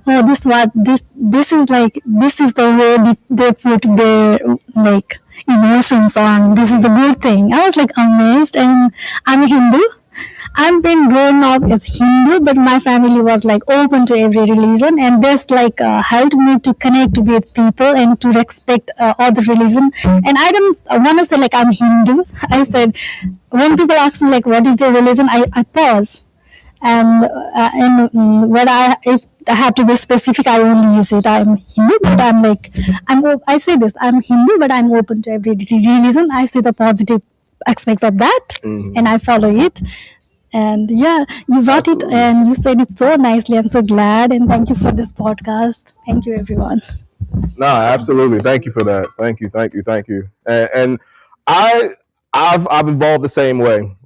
oh, this is the way they put their like emotions on. This is the good thing. I was like amazed, and I'm a Hindu. I've been grown up as Hindu, but my family was like open to every religion, and this like helped me to connect with people and to respect other religion. And I don't want to say like I'm Hindu. I said when people ask me like what is your religion, I pause, and when I if I have to be specific, I only use it. I'm Hindu, but I'm like I say this. I'm Hindu, but I'm open to every religion. I see the positive aspects of that, and I follow it. And yeah, you brought it and you said it so nicely. I'm so glad, and thank you for this podcast. Thank you, everyone. No, absolutely. Thank you for that. Thank you. And I, I've evolved the same way.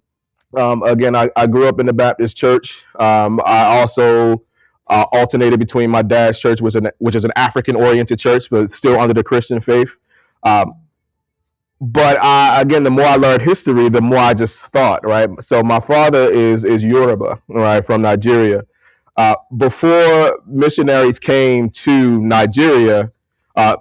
Again, I grew up in the Baptist church. I also alternated between my dad's church, which is an African-oriented church, but still under the Christian faith. Um, but again, the more I learned history, the more I just thought, right? So my father is Yoruba, right, from Nigeria. Before missionaries came to Nigeria,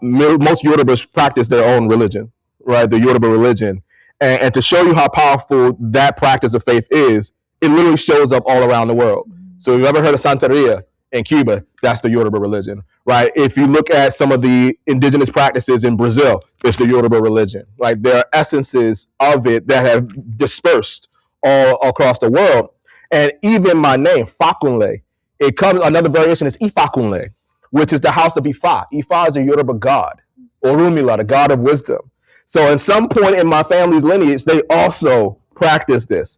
most Yorubas practiced their own religion, right? The Yoruba religion. And to show you how powerful that practice of faith is, it literally shows up all around the world. So if you've ever heard of Santeria in Cuba, that's the Yoruba religion, right? If you look at some of the indigenous practices in Brazil, it's the Yoruba religion. Like there are essences of it that have dispersed all across the world. And even my name, Fakunle, it comes, another variation is Ifakunle, which is the house of Ifa. Ifa is a Yoruba god, Orunmila, the god of wisdom. So at some point in my family's lineage, they also practiced this.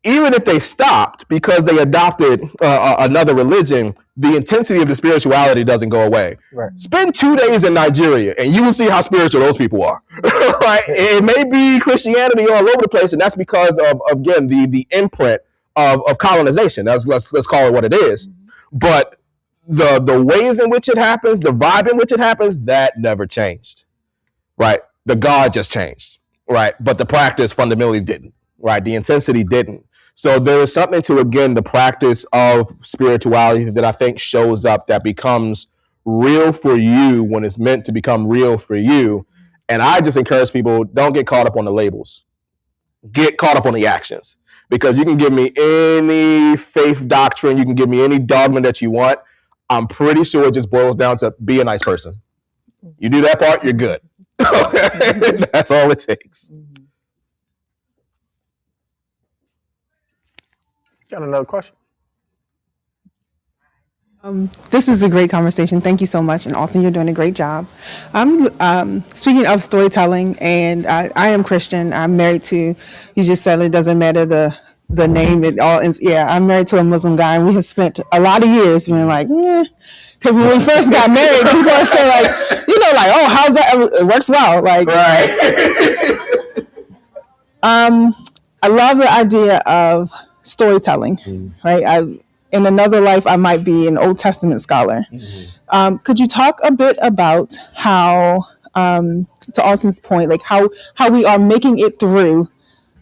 Even if they stopped because they adopted another religion, the intensity of the spirituality doesn't go away. Right. Spend 2 days in Nigeria and you will see how spiritual those people are. Right? It may be Christianity all over the place, and that's because of again the imprint of colonization. Let's call it what it is. But the ways in which it happens, the vibe in which it happens, that never changed. Right? The God just changed. Right? But the practice fundamentally didn't. Right? The intensity didn't. So there is something to, again, the practice of spirituality that I think shows up that becomes real for you when it's meant to become real for you. And I just encourage people, don't get caught up on the labels. Get caught up on the actions. Because you can give me any faith doctrine, you can give me any dogma that you want. I'm pretty sure it just boils down to be a nice person. You do that part, you're good. That's all it takes. Got another question? This is a great conversation. Thank you so much. And Alton, you're doing a great job. I'm speaking of storytelling, and I am Christian. I'm married to, you just said it doesn't matter the name. I'm married to a Muslim guy, and we have spent a lot of years being like, because when we first got married, people would say like, oh, how's that? It works well. Like, right. I love the idea of storytelling, right? In another life, I might be an Old Testament scholar. Could you talk a bit about how, to Alton's point, like how we are making it through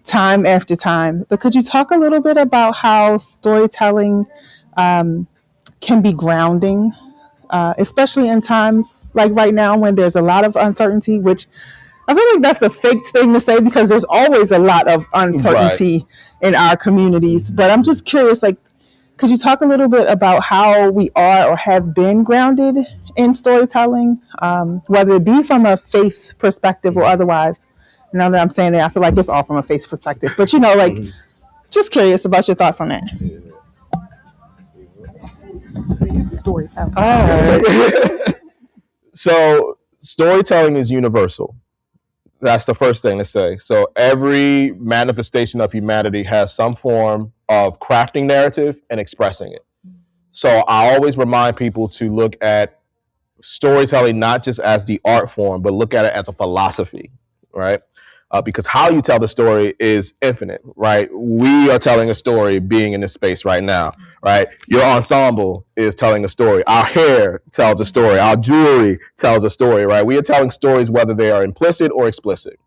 time after time, but could you talk a little bit about how storytelling can be grounding, especially in times like right now when there's a lot of uncertainty, which I feel like that's the fake thing to say because there's always a lot of uncertainty in our communities. But I'm just curious, like, could you talk a little bit about how we are or have been grounded in storytelling, whether it be from a faith perspective or otherwise? Now that I'm saying that, I feel like it's all from a faith perspective. But, just curious about your thoughts on that. So storytelling is universal. That's the first thing to say. So every manifestation of humanity has some form of crafting narrative and expressing it. So I always remind people to look at storytelling not just as the art form, but look at it as a philosophy, right? Because how you tell the story is infinite, right? We are telling a story being in this space right now, right? Your ensemble is telling a story. Our hair tells a story. Our jewelry tells a story, right? We are telling stories whether they are implicit or explicit.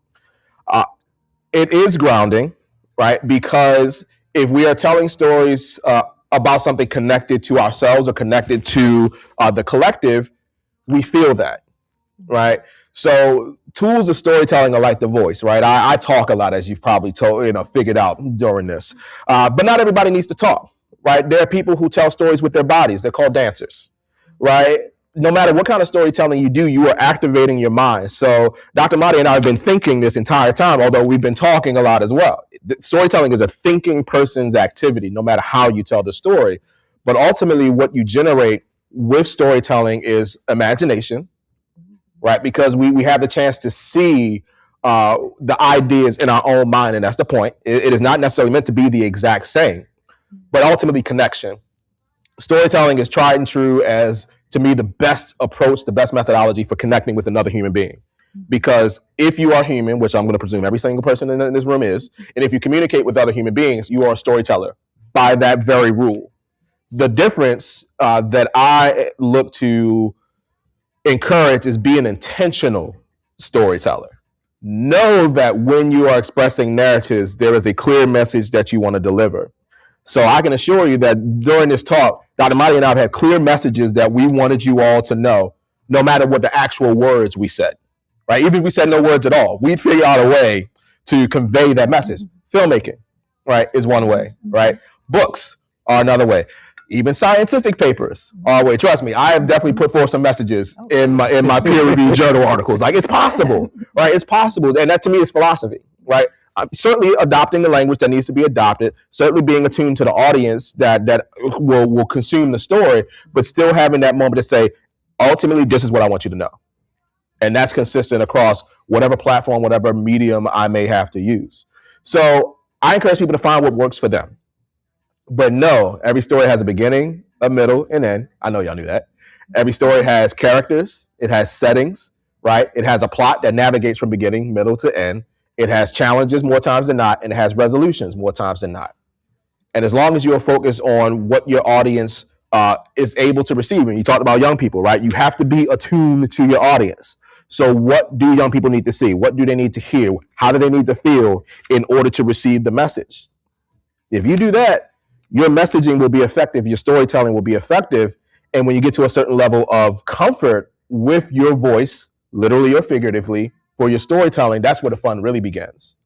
It is grounding, right? Because if we are telling stories about something connected to ourselves or connected to the collective, we feel that, right? So tools of storytelling are like the voice, right? I talk a lot, as you've probably figured out during this. But not everybody needs to talk, right? There are people who tell stories with their bodies. They're called dancers, right? No matter what kind of storytelling you do, you are activating your mind. So Dr. Mahdi and I have been thinking this entire time, although we've been talking a lot as well. Storytelling is a thinking person's activity, no matter how you tell the story. But ultimately, what you generate with storytelling is imagination, right? Because we have the chance to see the ideas in our own mind, and that's the point. It is not necessarily meant to be the exact same, but ultimately connection. Storytelling is tried and true as, to me, the best approach, the best methodology for connecting with another human being. Because if you are human, which I'm going to presume every single person in this room is, and if you communicate with other human beings, you are a storyteller by that very rule. The difference that I look to encourage is be an intentional storyteller. Know that when you are expressing narratives, there is a clear message that you want to deliver. So I can assure you that during this talk, Dr. Mahdi and I have had clear messages that we wanted you all to know, no matter what the actual words we said, right? Even if we said no words at all, we'd figure out a way to convey that message. Filmmaking, right, is one way, right? Books are another way. Even scientific papers are a way. Trust me, I have definitely put forth some messages in my peer-reviewed journal articles. Like, it's possible, right? It's possible. And that, to me, is philosophy, right? Certainly adopting the language that needs to be adopted, certainly being attuned to the audience that will consume the story, but still having that moment to say, ultimately, this is what I want you to know. And that's consistent across whatever platform, whatever medium I may have to use. So I encourage people to find what works for them. But no, every story has a beginning, a middle, and end. I know y'all knew that. Every story has characters. It has settings, right? It has a plot that navigates from beginning, middle to end. It has challenges more times than not, and it has resolutions more times than not. And as long as you're focused on what your audience is able to receive, and you talked about young people, right? You have to be attuned to your audience. So what do young people need to see? What do they need to hear? How do they need to feel in order to receive the message? If you do that, your messaging will be effective, your storytelling will be effective, and when you get to a certain level of comfort with your voice, literally or figuratively, for your storytelling, that's where the fun really begins.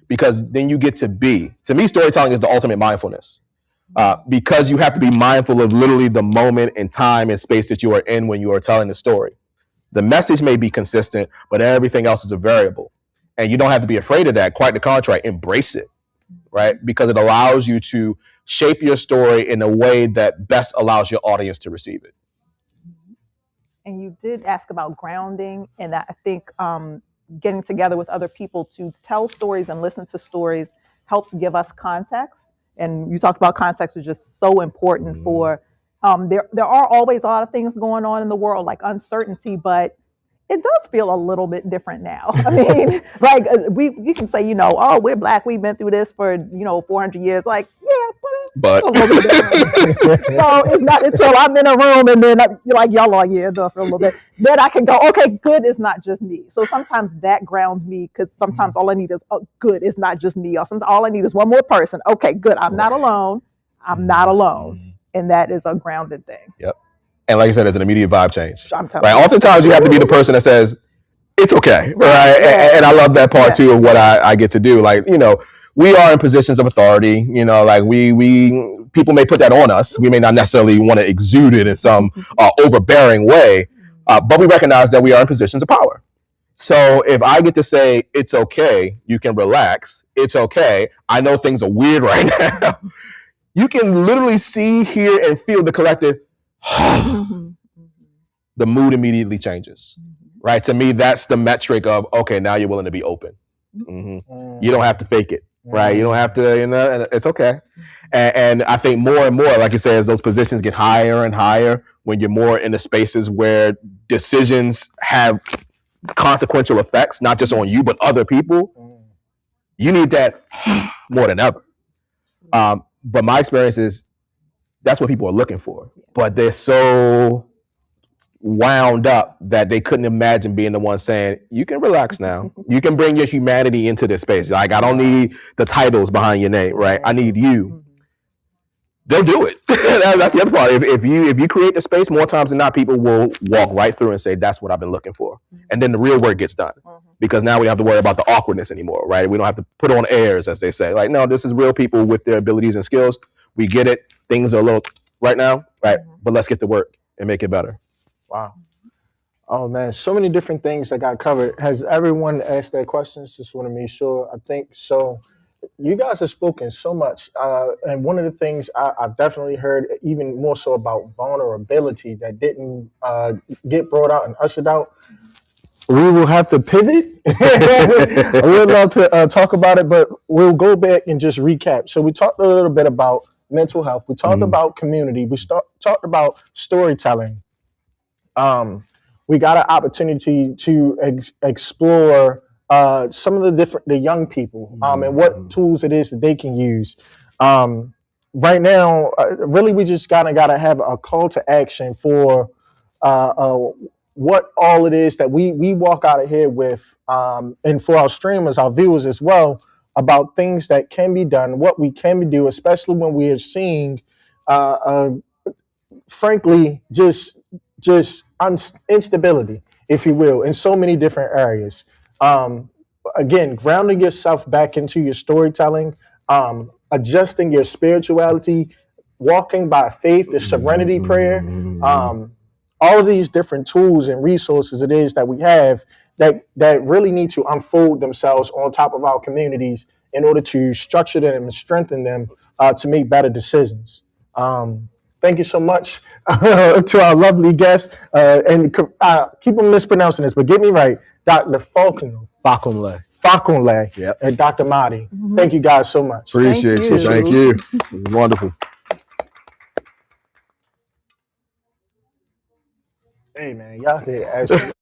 Because then you get to be. To me, storytelling is the ultimate mindfulness. Because you have to be mindful of literally the moment and time and space that you are in when you are telling the story. The message may be consistent, but everything else is a variable. And you don't have to be afraid of that. Quite the contrary, embrace it, right? Because it allows you to shape your story in a way that best allows your audience to receive it. And you did ask about grounding, and I think getting together with other people to tell stories and listen to stories helps give us context. And you talked about context, which is just so important for, there are always a lot of things going on in the world, like uncertainty, but it does feel a little bit different now. I mean, like you can say, oh, we're Black, we've been through this for, 400 years. Like, yeah, but it's a little bit different. So it's not until I'm in a room and then you're like, y'all are, yeah, for a little bit. Then I can go, okay, good is not just me. So sometimes that grounds me, because sometimes all I need is, good is not just me. Or sometimes all I need is one more person. Okay, good. I'm not alone. I'm not alone. And that is a grounded thing. Yep. And like I said, there's an immediate vibe change. I'm telling you. Oftentimes you have to be the person that says, it's okay, right? Yeah. And I love that part too of what I get to do. Like, we are in positions of authority, like we people may put that on us. We may not necessarily want to exude it in some overbearing way, but we recognize that we are in positions of power. So if I get to say, it's okay, you can relax, it's okay, I know things are weird right now, you can literally see, hear, and feel the collective, the mood immediately changes, right? To me, that's the metric of, okay, now you're willing to be open. You don't have to fake it, right? You don't have to, it's okay. And I think more and more, like you say, as those positions get higher and higher, when you're more in the spaces where decisions have consequential effects, not just on you, but other people, you need that more than ever. But my experience is that's what people are looking for, but they're so wound up that they couldn't imagine being the one saying, you can relax now. You can bring your humanity into this space. Like, I don't need the titles behind your name, right? I need you. they'll do it. That's the other part. If you create the space, more times than not, people will walk right through and say, "That's what I've been looking for," and then the real work gets done. Because now we don't have to worry about the awkwardness anymore, right? We don't have to put on airs, as they say. Like, no, this is real people with their abilities and skills. We get it. Things are a little right now, right? But let's get to work and make it better. Wow. Oh man, so many different things that got covered. Has everyone asked their questions? Just want to make sure. I think so. You guys have spoken so much, and one of the things I've definitely heard, even more so about vulnerability, that didn't get brought out and ushered out. We will have to pivot. I would love to talk about it, but we'll go back and just recap. So we talked a little bit about mental health. We talked about community. We talked about storytelling. We got an opportunity to explore some of the young people and what tools it is that they can use. Right now, really, we just gotta have a call to action for uh, uh, what all it is that we walk out of here with, and for our streamers, our viewers as well, about things that can be done, what we can do, especially when we are seeing uh, frankly, just instability, if you will, in so many different areas. Um, Again, grounding yourself back into your storytelling, adjusting your spirituality, walking by faith, the serenity prayer, all of these different tools and resources it is that we have that really need to unfold themselves on top of our communities in order to structure them and strengthen them to make better decisions. Thank you so much to our lovely guest. And keep on mispronouncing this, but get me right. Dr. Fakunle Yep. and Dr. Mahdi. Thank you guys so much. Appreciate you. Thank you. It was wonderful. Hey, man, y'all did actually.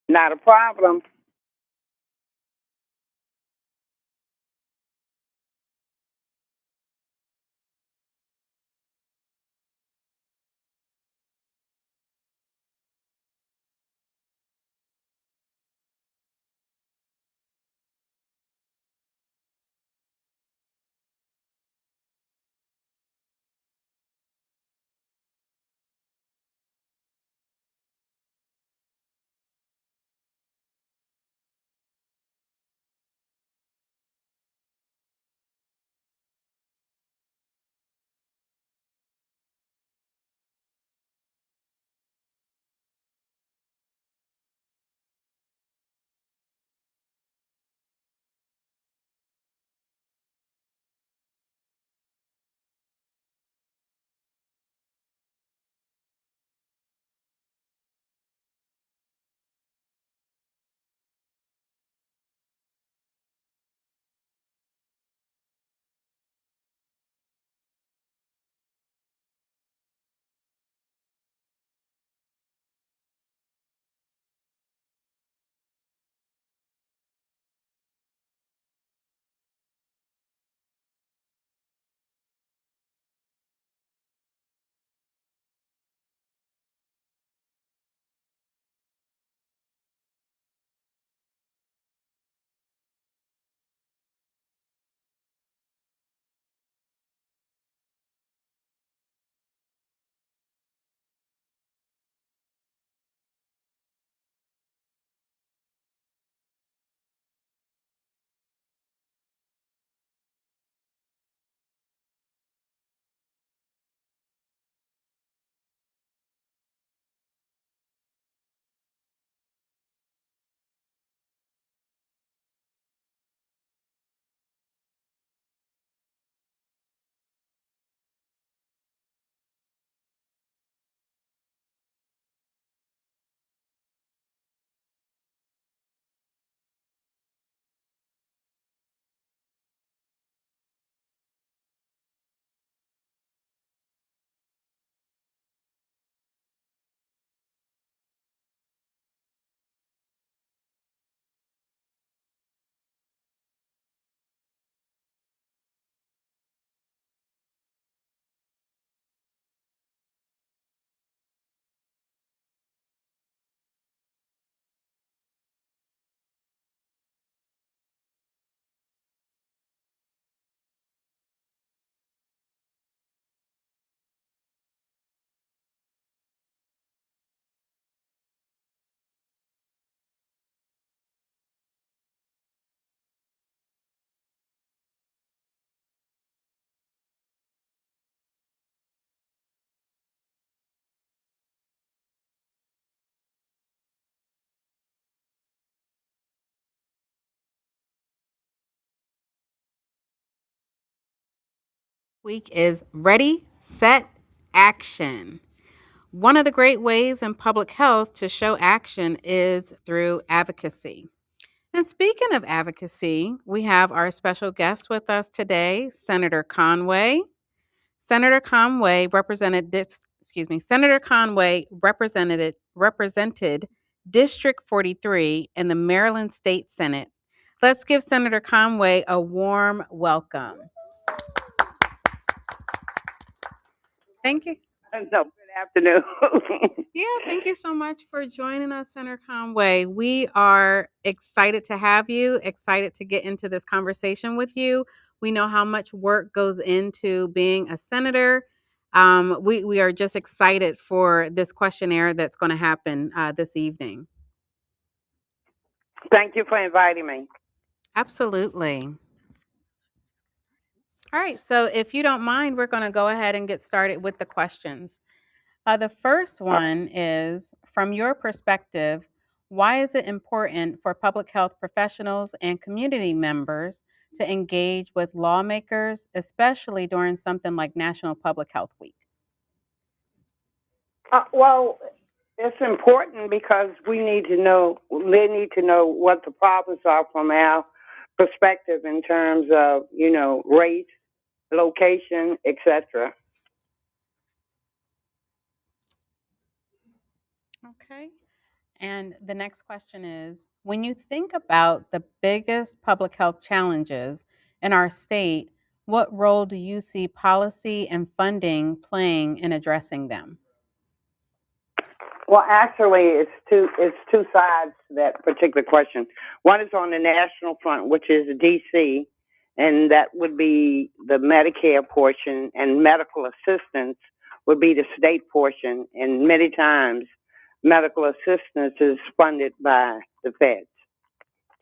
Not a problem. Week is ready, set, action. One of the great ways in public health to show action is through advocacy. And speaking of advocacy, we have our special guest with us today, Senator Conway. Senator Conway represented District 43 in the Maryland State Senate. Let's give Senator Conway a warm welcome. Thank you. No, good afternoon. Yeah, thank you so much for joining us, Senator Conway. We are excited to have you, excited to get into this conversation with you. We know how much work goes into being a senator. We are just excited for this questionnaire that's going to happen this evening. Thank you for inviting me. Absolutely. All right, so if you don't mind, we're going to go ahead and get started with the questions. The first one is, from your perspective, why is it important for public health professionals and community members to engage with lawmakers, especially during something like National Public Health Week? Well, it's important because we need to know, they need to know what the problems are from our perspective in terms of, race, location, etc. Okay. And the next question is, when you think about the biggest public health challenges in our state, what role do you see policy and funding playing in addressing them? Well, actually, it's two sides to that particular question. One is on the national front, which is DC, and that would be the Medicare portion, and medical assistance would be the state portion. And many times, medical assistance is funded by the feds,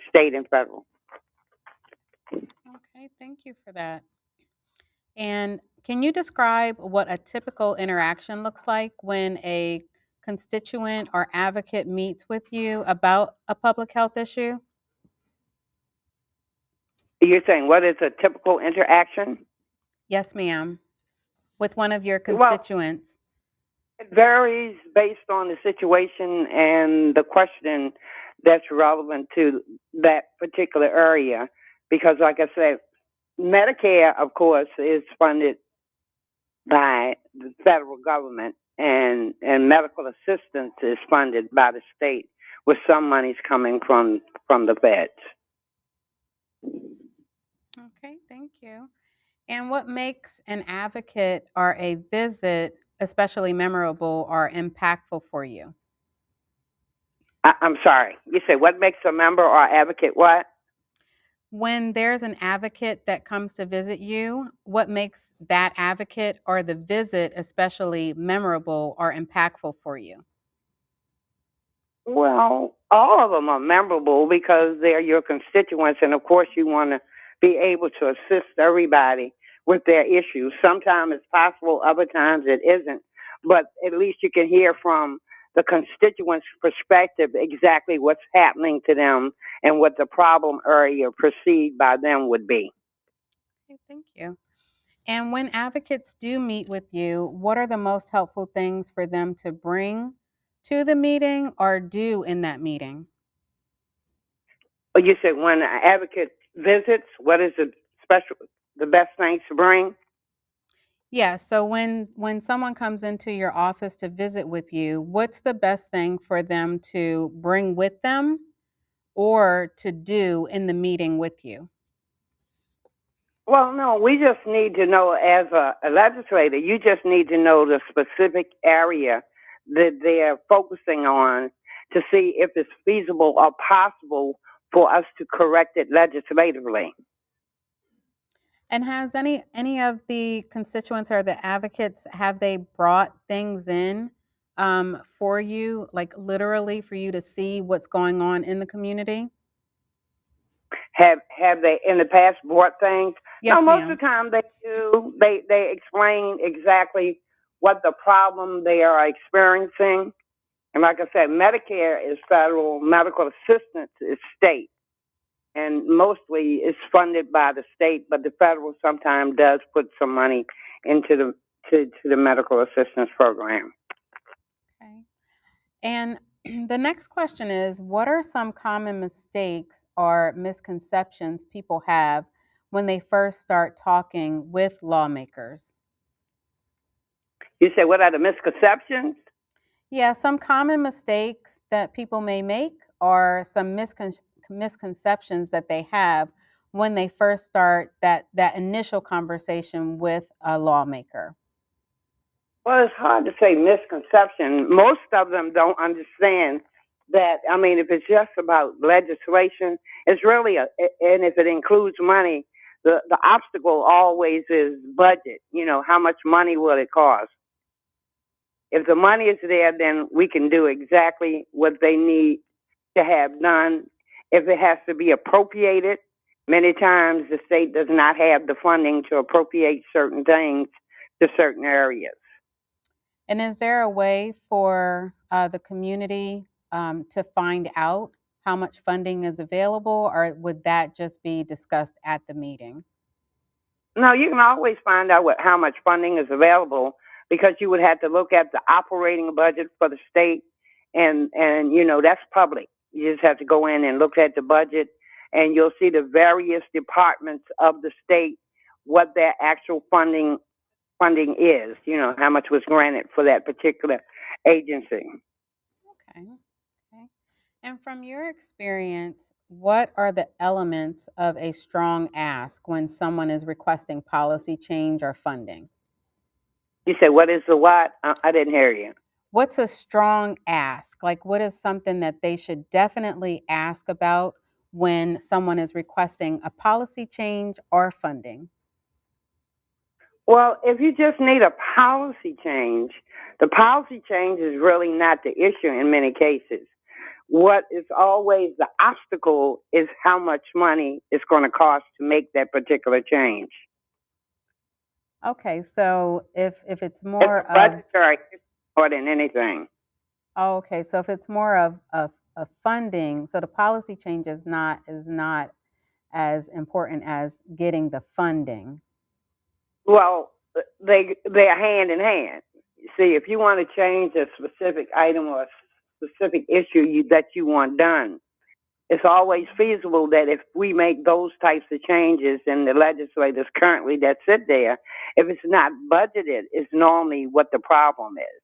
state and federal. Okay, thank you for that. And can you describe what a typical interaction looks like when a constituent or advocate meets with you about a public health issue? You're saying what is a typical interaction? Yes, ma'am. With one of your Well, constituents. it varies based on the situation and the question that's relevant to that particular area. Because, like I said, Medicare, of course, is funded by the federal government, and medical assistance is funded by the state, with some monies coming from the feds. Okay, thank you. And what makes an advocate or a visit especially memorable or impactful for you? I'm sorry. You say what makes a member or advocate what? When there's an advocate that comes to visit you, what makes that advocate or the visit especially memorable or impactful for you? Well, all of them are memorable because they're your constituents, and of course, you want to be able to assist everybody with their issues. Sometimes it's possible, other times it isn't, but at least you can hear from the constituents' perspective exactly what's happening to them and what the problem area perceived by them would be. Okay, thank you. And when advocates do meet with you, what are the most helpful things for them to bring to the meeting or do in that meeting? But you said when an advocate visits, what is the best things to bring? Yeah, so when someone comes into your office to visit with you, what's the best thing for them to bring with them or to do in the meeting with you? Well, no, we just need to know as a legislator, you just need to know the specific area that they're focusing on to see if it's feasible or possible for us to correct it legislatively. And has any of the constituents or the advocates have they brought things in for you, like literally for you to see what's going on in the community? Have they in the past brought things? No, Yes, most of ma'am. the time they do. They explain exactly what the problem they are experiencing. And like I said, Medicare is federal, medical assistance is state, and mostly it's funded by the state, but the federal sometimes does put some money into the medical assistance program. Okay. And the next question is, what are some common mistakes or misconceptions people have when they first start talking with lawmakers? You say, what are the misconceptions? Yeah, some common mistakes that people may make or some misconceptions that they have when they first start that initial conversation with a lawmaker. Well, it's hard to say misconception. Most of them don't understand that. I mean, if it's just about legislation, it's really and if it includes money, the obstacle always is budget. You know, how much money will it cost? If the money is there, then we can do exactly what they need to have done. If it has to be appropriated, many times the state does not have the funding to appropriate certain things to certain areas. And is there a way for the community to find out how much funding is available, or would that just be discussed at the meeting? No, you can always find out how much funding is available because you would have to look at the operating budget for the state, and you know that's public. You just have to go in and look at the budget, and you'll see the various departments of the state what their actual funding is. You know how much was granted for that particular agency. Okay. Okay. And from your experience, what are the elements of a strong ask when someone is requesting policy change or funding? You said, what is the what? I didn't hear you. What's a strong ask? Like, what is something that they should definitely ask about when someone is requesting a policy change or funding? Well, if you just need a policy change, the policy change is really not the issue in many cases. What is always the obstacle is how much money it's going to cost to make that particular change. Okay, so if it's It's more a of budgetary issue more than anything. okay, so if it's more of funding, so the policy change is not as important as getting the funding. Well, they're hand in hand. See, if you want to change a specific item or a specific issue that you want done, it's always feasible that if we make those types of changes and the legislators currently that sit there, if it's not budgeted, it's normally what the problem is.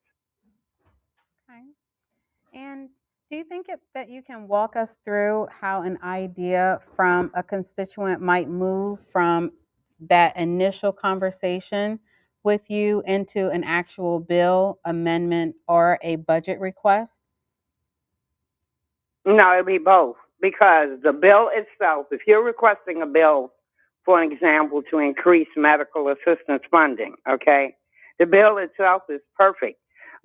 Okay. And do you think that you can walk us through how an idea from a constituent might move from that initial conversation with you into an actual bill, amendment, or a budget request? No, it'll be both because the bill itself, if you're requesting a bill, for an example, to increase medical assistance funding, okay, the bill itself is perfect.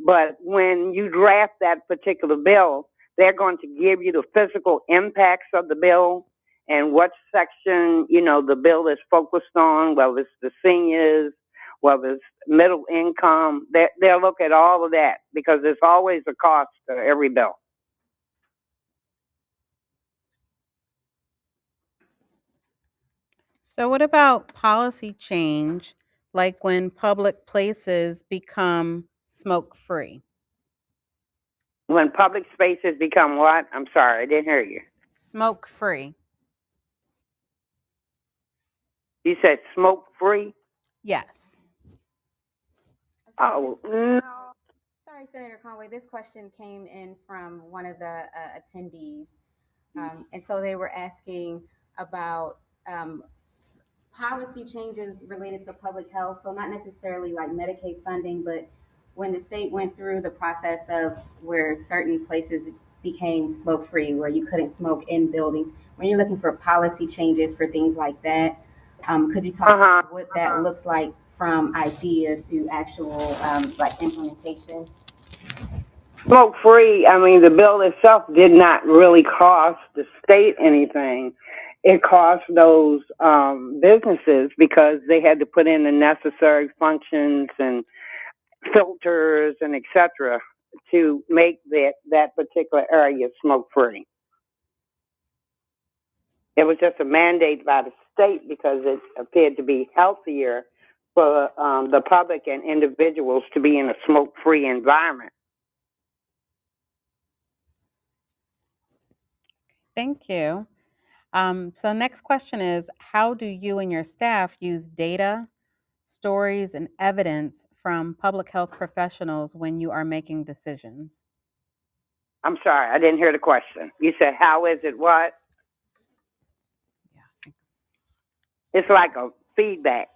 But when you draft that particular bill, they're going to give you the physical impacts of the bill and what section, the bill is focused on, whether it's the seniors, whether it's middle income. They'll look at all of that because there's always a cost to every bill. So, what about policy change, like when public places become smoke free? When public spaces become what? I'm sorry, I didn't hear you. Smoke free. You said smoke free? Yes. Oh, no. Sorry, Senator Conway. This question came in from one of the attendees. And so they were asking about policy changes related to public health. So not necessarily like Medicaid funding, but when the state went through the process of where certain places became smoke free, where you couldn't smoke in buildings, when you're looking for policy changes for things like that, could you talk about what that looks like from idea to actual like implementation? Smoke free, I mean, the bill itself did not really cost the state anything. It cost those businesses because they had to put in the necessary functions and filters and etc. to make that particular area smoke free. It was just a mandate by the state because it appeared to be healthier for the public and individuals to be in a smoke-free environment. Thank you. So, next question is, how do you and your staff use data, stories, and evidence from public health professionals when you are making decisions? I'm sorry, I didn't hear the question. You said, how is it what? Yeah. It's like a feedback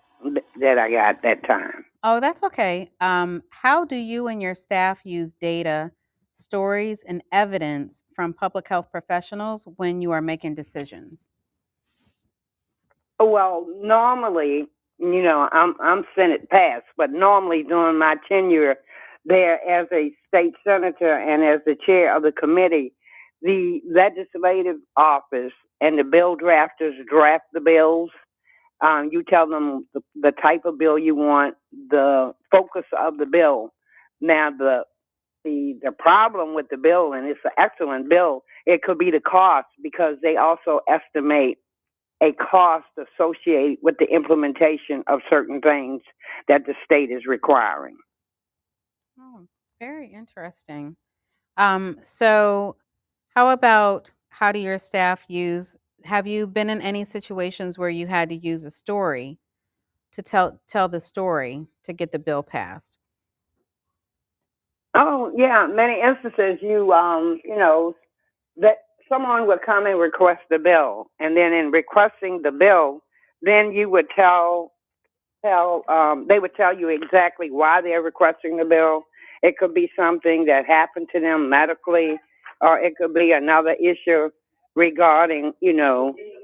that I got that time. Oh, that's okay. How do you and your staff use data, stories, and evidence from public health professionals when you are making decisions? Well, normally, I'm Senate passed, but normally during my tenure there as a state senator and as the chair of the committee, the legislative office and the bill drafters draft the bills. You tell them the type of bill you want, the focus of the bill. Now, the problem with the bill, and it's an excellent bill, it could be the cost because they also estimate a cost associated with the implementation of certain things that the state is requiring. Oh, very interesting. So how do your staff have you been in any situations where you had to use a story to tell the story to get the bill passed? Oh yeah, many instances you that someone would come and request the bill, and then in requesting the bill, then you would they would tell you exactly why they're requesting the bill. It could be something that happened to them medically, or it could be another issue regarding,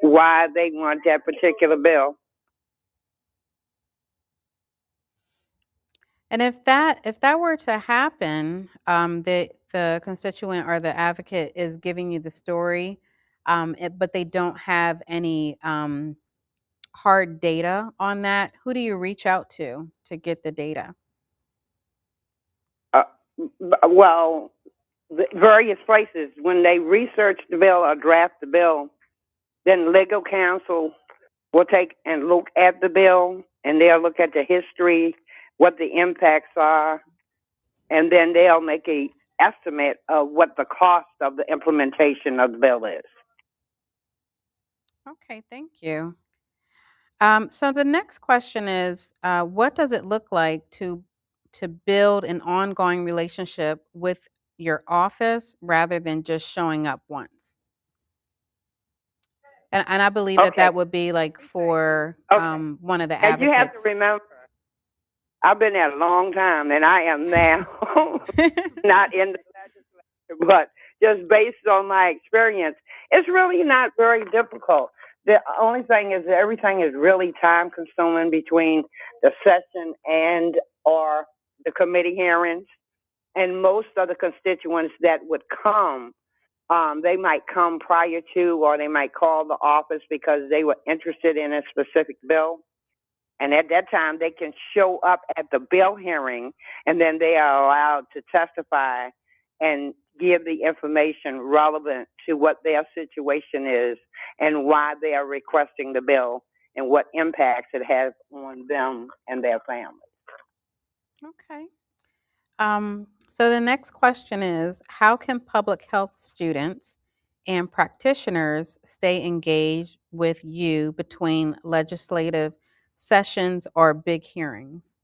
why they want that particular bill. And if that were to happen, the constituent or the advocate is giving you the story, but they don't have any hard data on that. Who do you reach out to get the data? Uh, well, various places, when they research the bill or draft the bill, then legal counsel will take and look at the bill, and they'll look at the history, what the impacts are, and then they'll make a estimate of what the cost of the implementation of the bill is. Okay, thank you. So the next question is, what does it look like to build an ongoing relationship with your office rather than just showing up once? And I believe that Okay. that would be like for Okay. one of the And you have to advocates. remember, I've been there a long time, and I am now not in the legislature, but just based on my experience, it's really not very difficult. The only thing is that everything is really time consuming between the session and or the committee hearings. And most of the constituents that would come, they might come prior to, or they might call the office because they were interested in a specific bill. And at that time, they can show up at the bill hearing, and then they are allowed to testify and give the information relevant to what their situation is and why they are requesting the bill and what impacts it has on them and their family. Okay. So the next question is, how can public health students and practitioners stay engaged with you between legislative sessions or big hearings?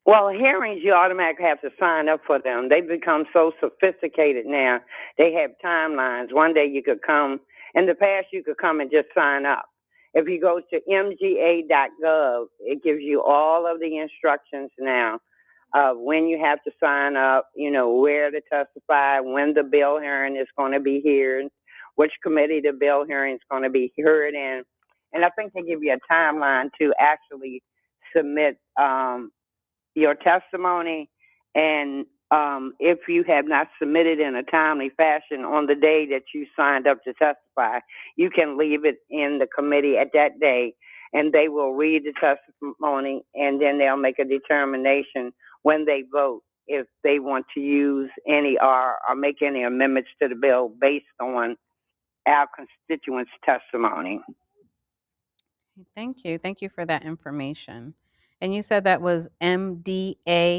Well, hearings, you automatically have to sign up for them. They've become so sophisticated now. They have timelines. One day you could come, in the past, you could come and just sign up. If you go to mga.gov, it gives you all of the instructions now of when you have to sign up, where to testify, when the bill hearing is going to be here, which committee the bill hearing is going to be heard in. And I think they give you a timeline to actually submit your testimony, and if you have not submitted in a timely fashion on the day that you signed up to testify, you can leave it in the committee at that day, and they will read the testimony, and then they'll make a determination when they vote if they want to use any or make any amendments to the bill based on our constituents' testimony. Thank you. Thank you for that information. And you said that was mda.gov?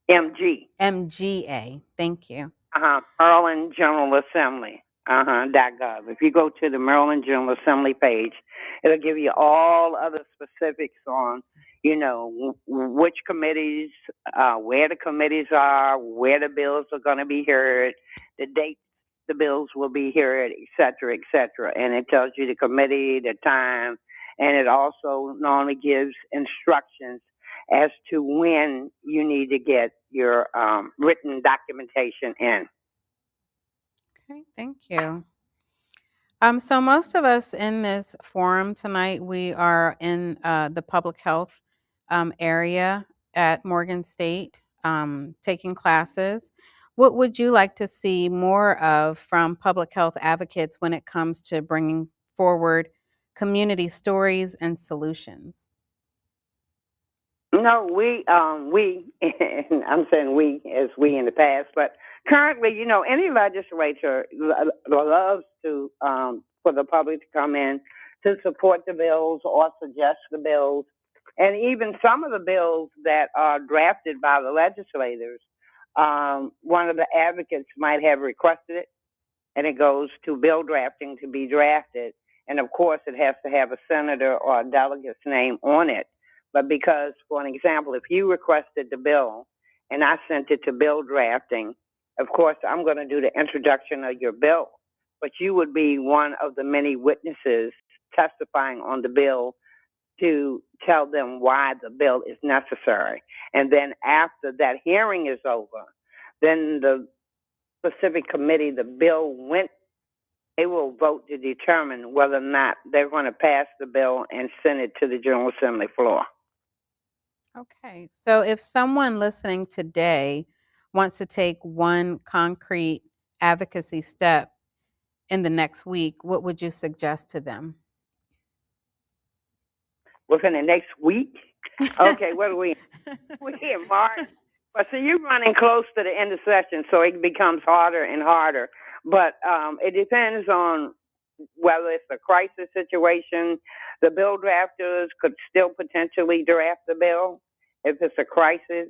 MG. MGA. Thank you. Maryland General Assembly. .gov. If you go to the Maryland General Assembly page, it'll give you all other specifics on, which committees, where the committees are, where the bills are going to be heard, the date the bills will be heard, et cetera, et cetera. And it tells you the committee, the time, and it also normally gives instructions as to when you need to get your written documentation in. Okay, thank you. So most of us in this forum tonight, we are in the public health area at Morgan State, taking classes. What would you like to see more of from public health advocates when it comes to bringing forward community stories and solutions? No, and I'm saying we as we in the past, but currently, any legislature loves to, for the public to come in to support the bills or suggest the bills. And even some of the bills that are drafted by the legislators, one of the advocates might have requested it, and it goes to bill drafting to be drafted. And of course, it has to have a senator or a delegate's name on it. But because, for an example, if you requested the bill and I sent it to bill drafting, Of course, I'm going to do the introduction of your bill, but you would be one of the many witnesses testifying on the bill to tell them why the bill is necessary. And then after that hearing is over, then the specific committee the bill went, they will vote to determine whether or not they're going to pass the bill and send it to the General Assembly floor. Okay. So if someone listening today wants to take one concrete advocacy step in the next week, what would you suggest to them? Within the next week? Okay, what are we in? We're in March. But so you're running close to the end of session, so it becomes harder and harder. But it depends on whether it's a crisis situation. The bill drafters could still potentially draft the bill if it's a crisis.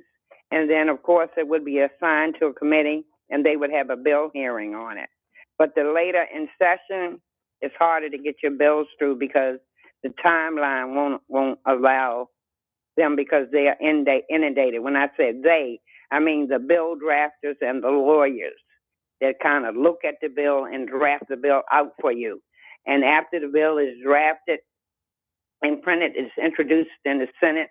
And then, of course, it would be assigned to a committee, and they would have a bill hearing on it. But the later in session, it's harder to get your bills through because the timeline won't allow them because they are inundated. When I said they, I mean the bill drafters and the lawyers that kind of look at the bill and draft the bill out for you. And after the bill is drafted and printed, it's introduced in the Senate.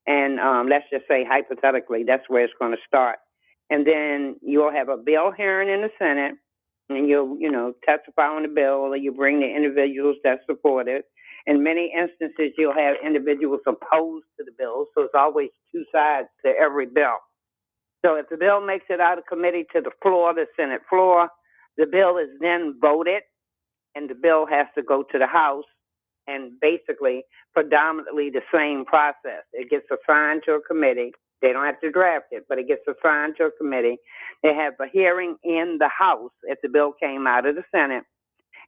And let's just say hypothetically, that's where it's going to start. And then you'll have a bill hearing in the Senate, and you'll, testify on the bill, or you bring the individuals that support it. In many instances, you'll have individuals opposed to the bill, so it's always two sides to every bill. So if the bill makes it out of committee to the floor, the Senate floor, the bill is then voted, and the bill has to go to the House, and basically predominantly the same process. It gets assigned to a committee. They don't have to draft it, but it gets assigned to a committee. They have a hearing in the House if the bill came out of the Senate,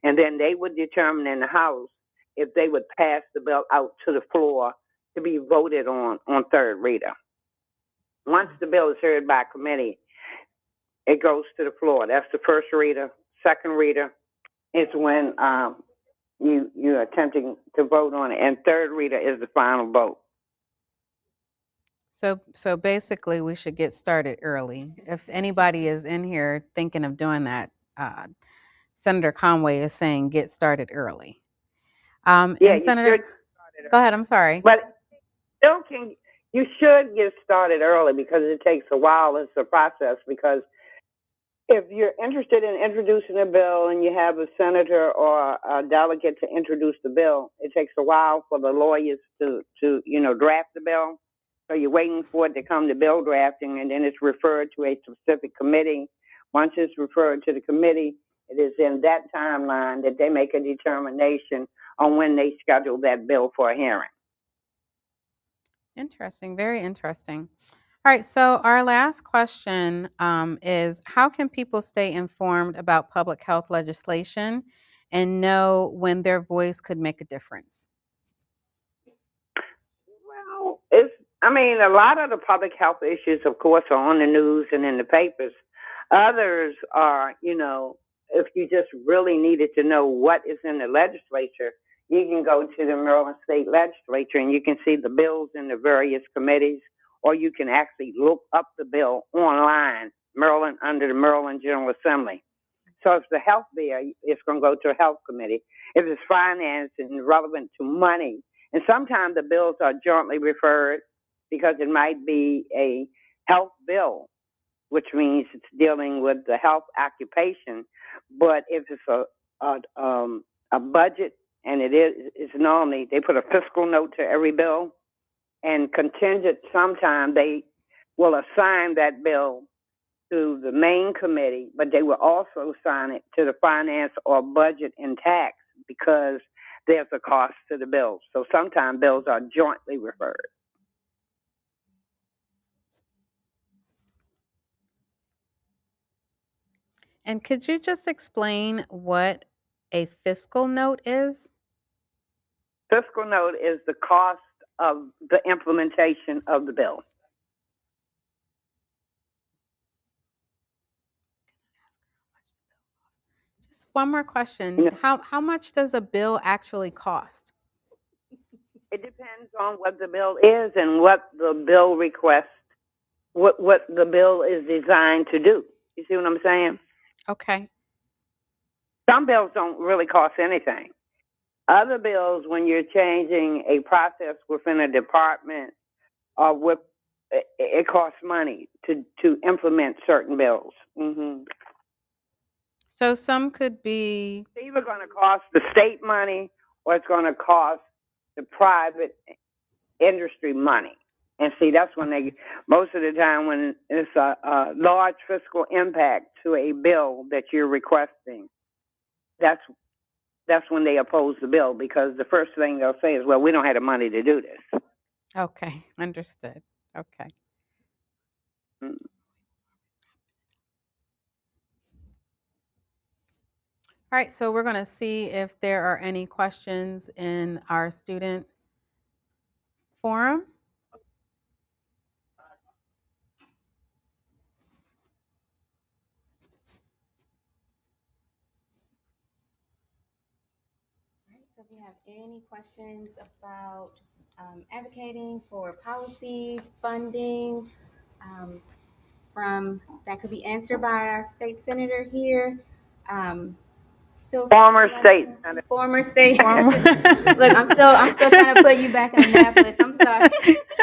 and then they would determine in the House if they would pass the bill out to the floor to be voted on third reader. Once the bill is heard by committee, it goes to the floor. That's the first reader. Second reader is when you're attempting to vote on it, and third reader is the final vote. So basically, we should get started early. If anybody is in here thinking of doing that, Senator Conway is saying get started early. Yeah, and Senator, go ahead. I'm sorry. But you should get started early because it takes a while. It's a process because if you're interested in introducing a bill and you have a senator or a delegate to introduce the bill, it takes a while for the lawyers to draft the bill. So you're waiting for it to come to bill drafting, and then it's referred to a specific committee. Once it's referred to the committee, it is in that timeline that they make a determination on when they schedule that bill for a hearing. Interesting. Very interesting. All right. So our last question is, how can people stay informed about public health legislation and know when their voice could make a difference? Well, a lot of the public health issues, of course, are on the news and in the papers. Others are, if you just really needed to know what is in the legislature, you can go to the Maryland State Legislature and you can see the bills in the various committees, or you can actually look up the bill online, under the Maryland General Assembly. So if the health bill, it's going to go to a health committee. If it's finance and relevant to money, and sometimes the bills are jointly referred because it might be a health bill, which means it's dealing with the health occupation. But if it's a budget, and it's normally they put a fiscal note to every bill, and contingent, sometimes they will assign that bill to the main committee, but they will also assign it to the finance or budget and tax because there's a cost to the bills. So sometimes bills are jointly referred. And could you just explain what a fiscal note is? Fiscal note is the cost of the implementation of the bill. Just one more question. How much does a bill actually cost? It depends on what the bill is and what the bill requests, what the bill is designed to do. You see what I'm saying? Okay. Some bills don't really cost anything. Other bills, when you're changing a process within a department or with, it costs money to implement certain bills. So some could be, It's either going to cost the state money or it's going to cost the private industry money. And see, that's when they, most of the time when it's a large fiscal impact to a bill that you're requesting, that's when they oppose the bill, because the first thing they'll say is, well, we don't have the money to do this. okay, understood. Okay. Mm. All right, so we're going to see if there are any questions in our student forum. So if you have any questions about advocating for policy, funding, from that could be answered by our state senator here. Former state senator. Former state. Look, I'm still trying to put you back in Annapolis. I'm sorry.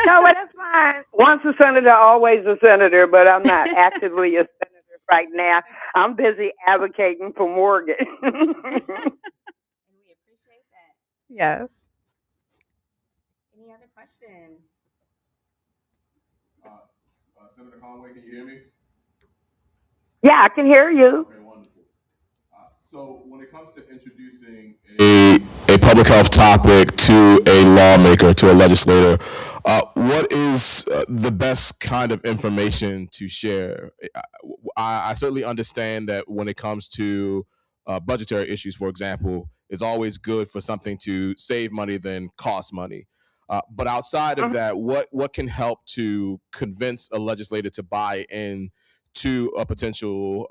No, but that's fine. Once a senator, always a senator. But I'm not actively a senator right now. I'm busy advocating for Morgan. And we appreciate that. Yes. Any other questions? Senator Conway, can you hear me? Yeah, I can hear you. Okay, wonderful. So when it comes to introducing a public health topic to a lawmaker, to a legislator, what is the best kind of information to share? I certainly understand that when it comes to budgetary issues, for example, it's always good for something to save money than cost money. But outside of that, what can help to convince a legislator to buy in to a potential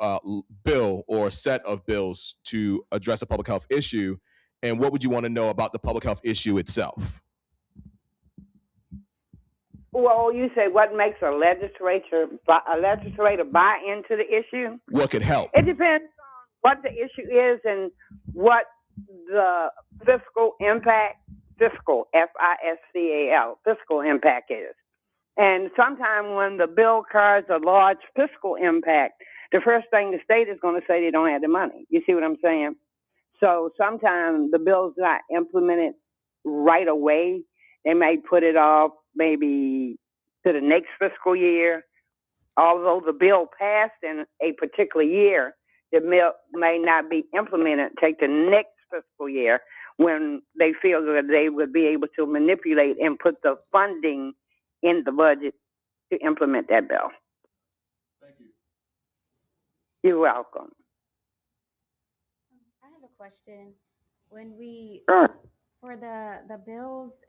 bill or set of bills to address a public health issue? And what would you want to know about the public health issue itself? Well, you say what makes a legislator buy into the issue? What could help? It depends on what the issue is and what the fiscal impact, fiscal, F-I-S-C-A-L, fiscal impact is. And sometimes when the bill carries a large fiscal impact, the first thing the state is going to say they don't have the money. You see what I'm saying? So sometimes the bill's not implemented right away. They may put it off maybe to the next fiscal year. Although the bill passed in a particular year, the bill may not be implemented. Take the next fiscal year when they feel that they would be able to manipulate and put the funding in the budget to implement that bill. Thank you. You're welcome. I have a question. When we Sure. for the bills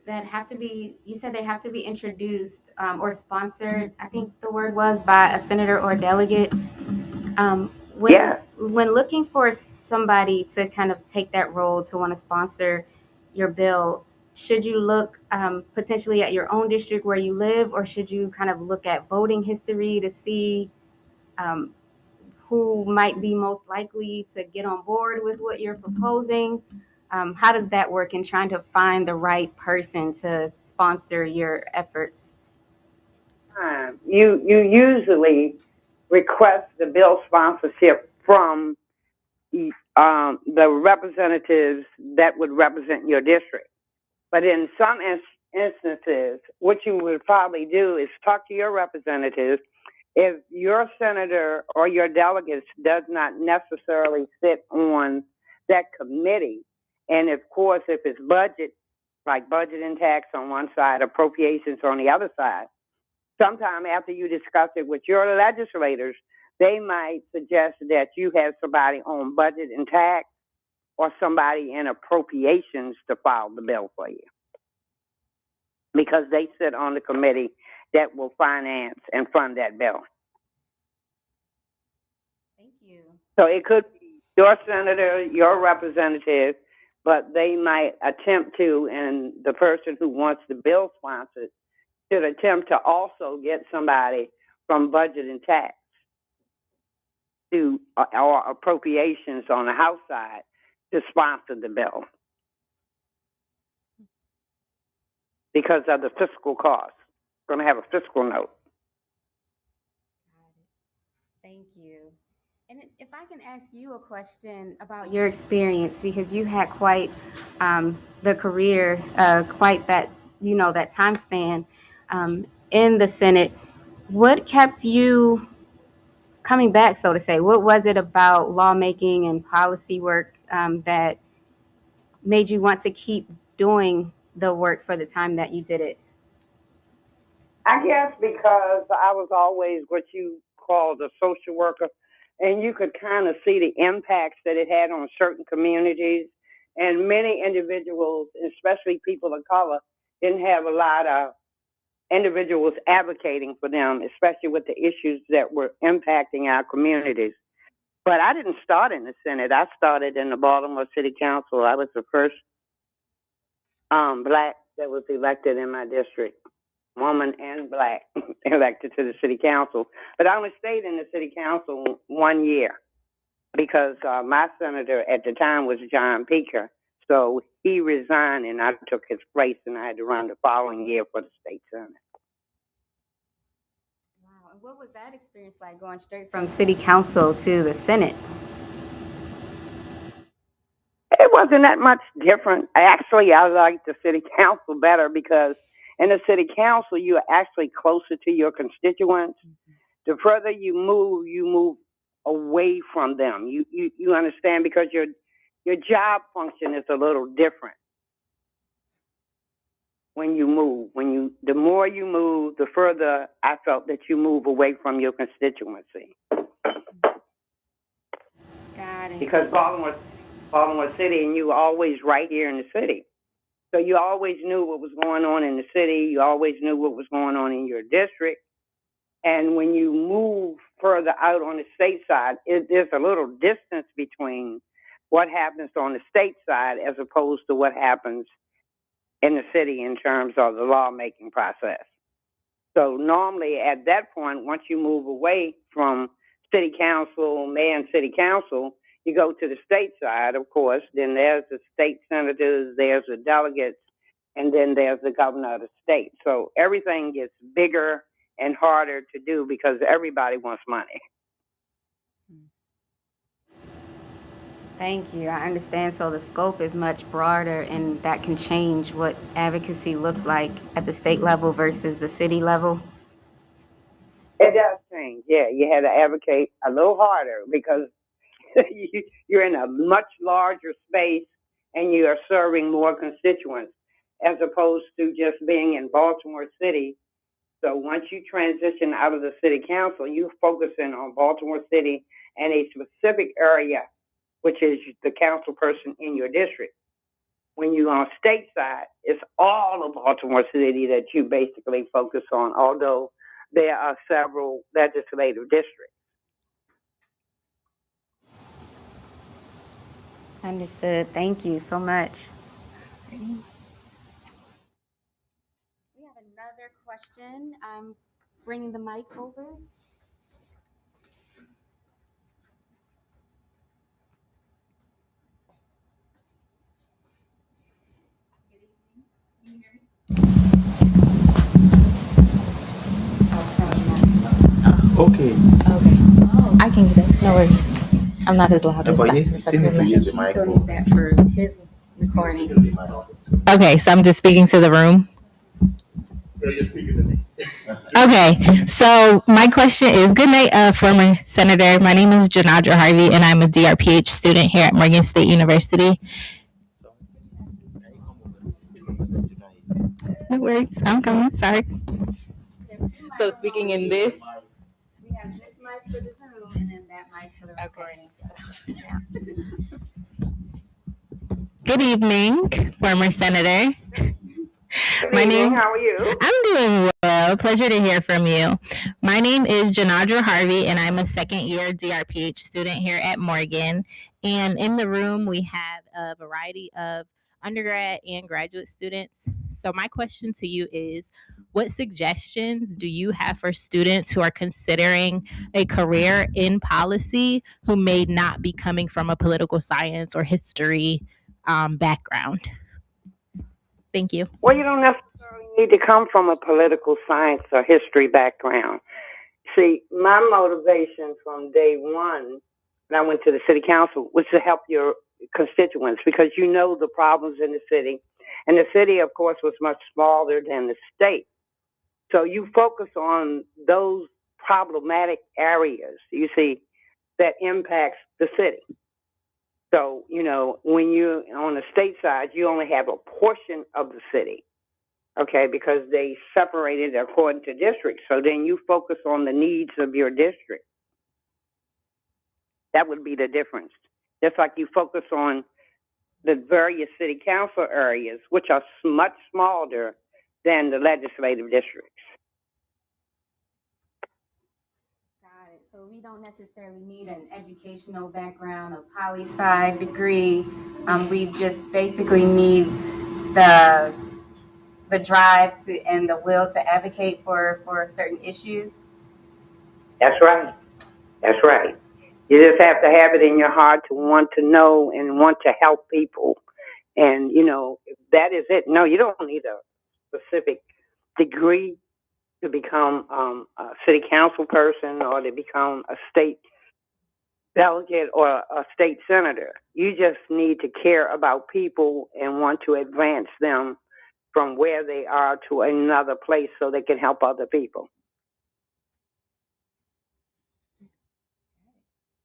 that have to be, you said they have to be introduced or sponsored. I think the word was by a senator or delegate. When looking for somebody to kind of take that role to want to sponsor your bill, should you look potentially at your own district where you live, or should you kind of look at voting history to see who might be most likely to get on board with what you're proposing? How does that work in trying to find the right person to sponsor your efforts? You usually request the bill sponsorship from the representatives that would represent your district. But in some instances, what you would probably do is talk to your representatives. If your senator or your delegates does not necessarily sit on that committee, and of course, if it's budget, like budget and tax on one side, appropriations on the other side, sometime after you discuss it with your legislators, they might suggest that you have somebody on budget and tax or somebody in appropriations to file the bill for you, because they sit on the committee that will finance and fund that bill. Thank you. So it could be your senator, your representative, but they might attempt to, and the person who wants the bill sponsored should attempt to also get somebody from budget and tax to or appropriations on the House side to sponsor the bill because of the fiscal cost. We're going to have a fiscal note. Thank you. And if I can ask you a question about your experience, because you had quite the career, quite that, that time span in the Senate. What kept you coming back, so to say? What was it about lawmaking and policy work that made you want to keep doing the work for the time that you did it? I guess because I was always what you called a social worker, and you could kind of see the impacts that it had on certain communities. And many individuals, especially people of color, didn't have a lot of individuals advocating for them, especially with the issues that were impacting our communities. But I didn't start in the Senate. I started in the Baltimore City Council. I was the first black that was elected in my district, woman and black, elected to the city council. But I only stayed in the city council 1 year because my senator at the time was John Peaker. So he resigned and I took his place, and I had to run the following year for the state senate. Wow. And what was that experience like, going straight from city council to the Senate? It wasn't that much different. Actually, I liked the city council better because in the city council, you're actually closer to your constituents. Mm-hmm. The further you move away from them. You understand, because your job function is a little different when you move. The more you move, the further I felt that you move away from your constituency. Got it. Because Baltimore City, and you were always right here in the city. So you always knew what was going on in the city. You always knew what was going on in your district. And when you move further out on the state side, there's a little distance between what happens on the state side as opposed to what happens in the city in terms of the lawmaking process. So normally at that point, once you move away from city council, mayor and city council, you go to the state side, of course. Then there's the state senators, there's the delegates, and then there's the governor of the state. So everything gets bigger and harder to do because everybody wants money. Thank you. I understand. So the scope is much broader, and that can change what advocacy looks like at the state level versus the city level. It does change. Yeah, you had to advocate a little harder because you're in a much larger space and you are serving more constituents as opposed to just being in Baltimore City. So once you transition out of the city council, you're focusing on Baltimore City and a specific area, which is the council person in your district. When you're on stateside, it's all of Baltimore City that you basically focus on, although there are several legislative districts. Understood. Thank you so much. We have another question. I'm bringing the mic over. Okay. I can get it. No worries. I'm not as loud as But that. you still need to use the mic. Still needs that for his recording. Okay, so I'm just speaking to the room. You're speaking to me. Okay, so my question is, good night, former Senator. My name is Janadra Harvey, and I'm a DRPH student here at Morgan State University. No worries. I'm coming. Sorry. So speaking in this. We have this mic for the Zoom and then that mic for the recording. Good evening, former Senator. Good evening. How are you? I'm doing well. Pleasure to hear from you. My name is Janadra Harvey, and I'm a second-year DRPH student here at Morgan. And in the room, we have a variety of undergrad and graduate students. So my question to you is, what suggestions do you have for students who are considering a career in policy who may not be coming from a political science or history background? Thank you. Well, you don't necessarily need to come from a political science or history background. See, my motivation from day one when I went to the city council was to help your constituents because you know the problems in the city. And the city, of course, was much smaller than the state. So you focus on those problematic areas, you see, that impacts the city. So, you know, when you're on the state side, you only have a portion of the city, okay, because they separated according to districts. So then you focus on the needs of your district. That would be the difference. Just like you focus on the various city council areas, which are much smaller than the legislative districts. Got it. So we don't necessarily need an educational background, a poli-sci degree. We just basically need the drive to and the will to advocate for certain issues. That's right. That's right. You just have to have it in your heart to want to know and want to help people. And, you know, that is it. No, you don't need a specific degree to become a city council person or to become a state delegate or a state senator. You just need to care about people and want to advance them from where they are to another place so they can help other people.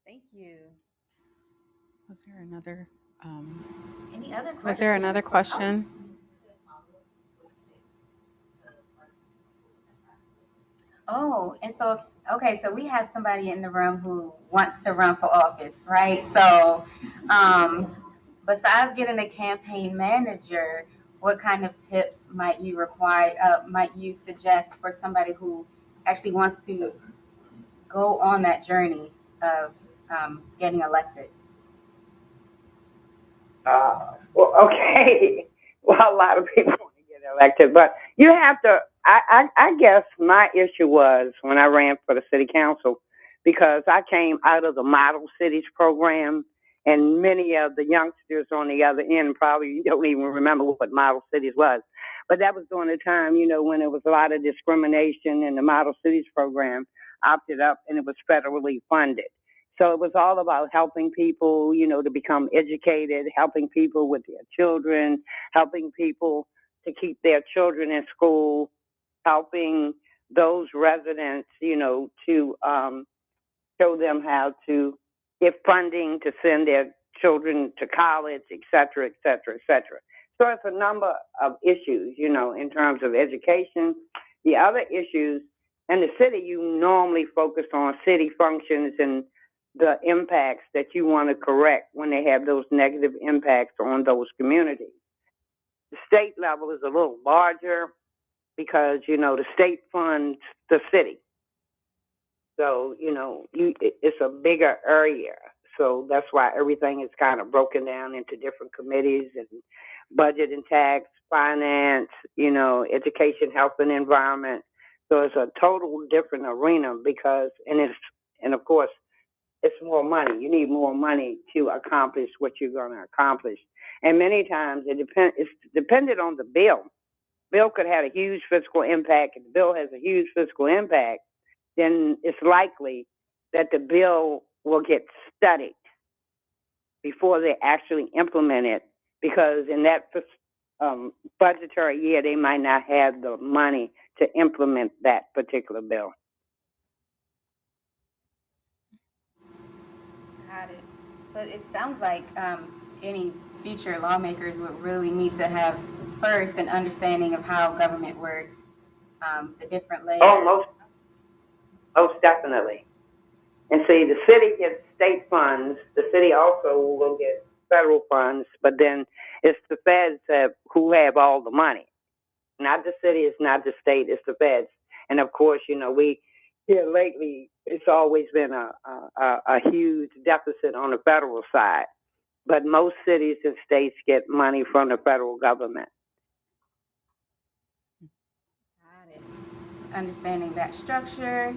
Thank you. Was there another? Any other questions? Was there another question? Oh, and so, okay, so we have somebody in the room who wants to run for office, right? So, besides getting a campaign manager, what kind of tips might you suggest for somebody who actually wants to go on that journey of getting elected? Well, okay. Well, a lot of people want to get elected, but you have to. I guess my issue was when I ran for the city council because I came out of the Model Cities program, and many of the youngsters on the other end probably don't even remember what Model Cities was. But that was during the time, you know, when there was a lot of discrimination, and the Model Cities program opted up, and it was federally funded. So it was all about helping people, you know, to become educated, helping people with their children, helping people to keep their children in school, helping those residents, you know, to show them how to get funding to send their children to college, et cetera, et cetera, et cetera. So it's a number of issues, you know, in terms of education. The other issues in the city, you normally focus on city functions and the impacts that you want to correct when they have those negative impacts on those communities. The state level is a little larger because, you know, the state funds the city. So, you know, it's a bigger area. So that's why everything is kind of broken down into different committees and budget and tax, finance, you know, education, health and environment. So it's a total different arena because, and of course, it's more money. You need more money to accomplish what you're going to accomplish. And many times it's dependent on the bill. Bill could have a huge fiscal impact. If the bill has a huge fiscal impact, then it's likely that the bill will get studied before they actually implement it, because in that budgetary year, they might not have the money to implement that particular bill. Got it. So it sounds like any future lawmakers would really need to have first an understanding of how government works, the different layers. Oh, most definitely. And see, the city gets state funds. The city also will get federal funds, but then it's the feds who have all the money. Not the city, it's not the state, it's the feds. And of course, you know, here lately, it's always been a huge deficit on the federal side. But most cities and states get money from the federal government. Got it. understanding that structure.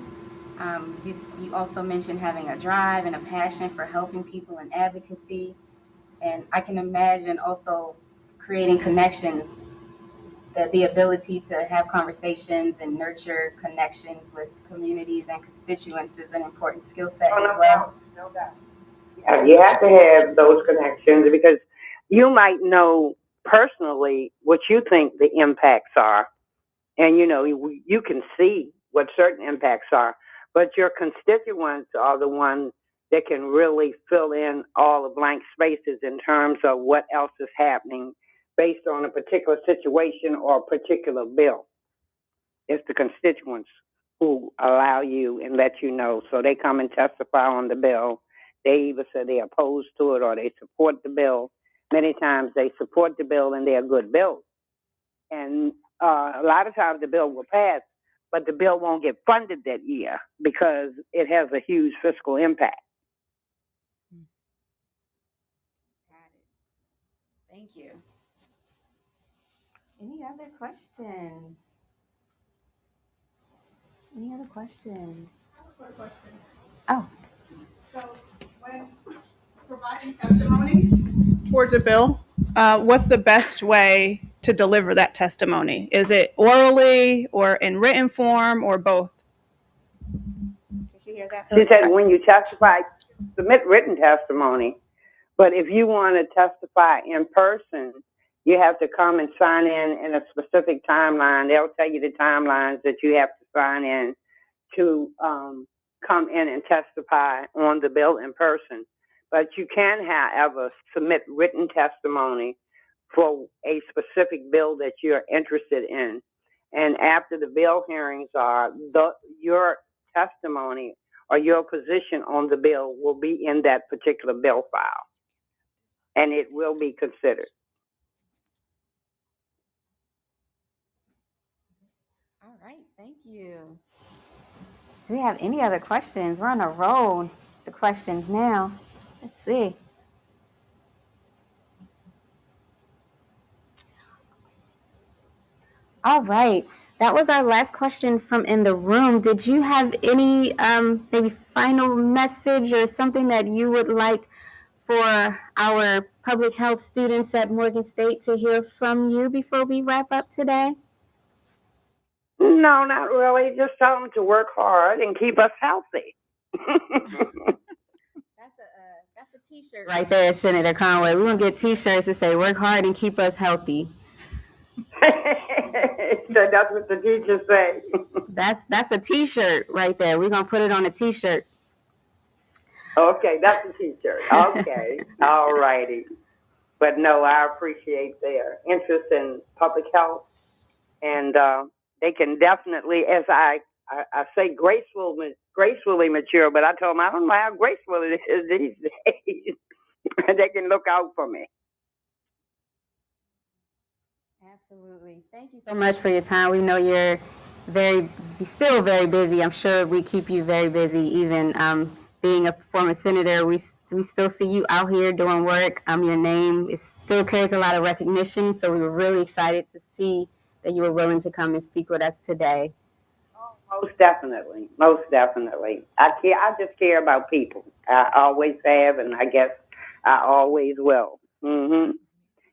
You also mentioned having a drive and a passion for helping people in advocacy. And I can imagine also creating connections, the ability to have conversations and nurture connections with communities and constituents is an important skill set as well. No doubt. Yeah, you have to have those connections because you might know personally what you think the impacts are. And, you can see what certain impacts are, but your constituents are the ones that can really fill in all the blank spaces in terms of what else is happening based on a particular situation or a particular bill. It's the constituents who allow you and let you know. So they come and testify on the bill. They either say they're opposed to it or they support the bill. Many times they support the bill and they're good bills. And a lot of times the bill will pass, but the bill won't get funded that year because it has a huge fiscal impact. Got it. Thank you. Any other questions? Any other questions? Oh. So when providing testimony towards a bill, what's the best way to deliver that testimony? Is it orally or in written form or both? Did you hear that? She said when you testify, submit written testimony, but if you want to testify in person, you have to come and sign in a specific timeline. They'll tell you the timelines that you have to sign in to come in and testify on the bill in person. But you can, however, submit written testimony for a specific bill that you're interested in. And after the bill hearings are, your testimony or your position on the bill will be in that particular bill file, and it will be considered. All right, thank you. Do we have any other questions? We're on a roll. The questions now. Let's see. All right. That was our last question from in the room. Did you have any maybe final message or something that you would like for our public health students at Morgan State to hear from you before we wrap up today? No, not really. Just tell them to work hard and keep us healthy. That's a T-shirt right there, Senator Conway. We're going to get T-shirts that say "Work hard and keep us healthy." So that's what the teachers say. That's a T-shirt right there. We're going to put it on a T-shirt. Okay, that's a T-shirt. Okay, all righty. But no, I appreciate their interest in public health, and they can definitely, as I say, gracefully mature. But I told them I don't know how graceful it is these days. They can look out for me. Absolutely. Thank you so much for your time. We know you're still very busy. I'm sure we keep you very busy, even being a former senator. We still see you out here doing work. Your name still carries a lot of recognition, so we were really excited to see that you were willing to come and speak with us today. Oh, most definitely. Most definitely. I just care about people. I always have, and I guess I always will. Mm-hmm.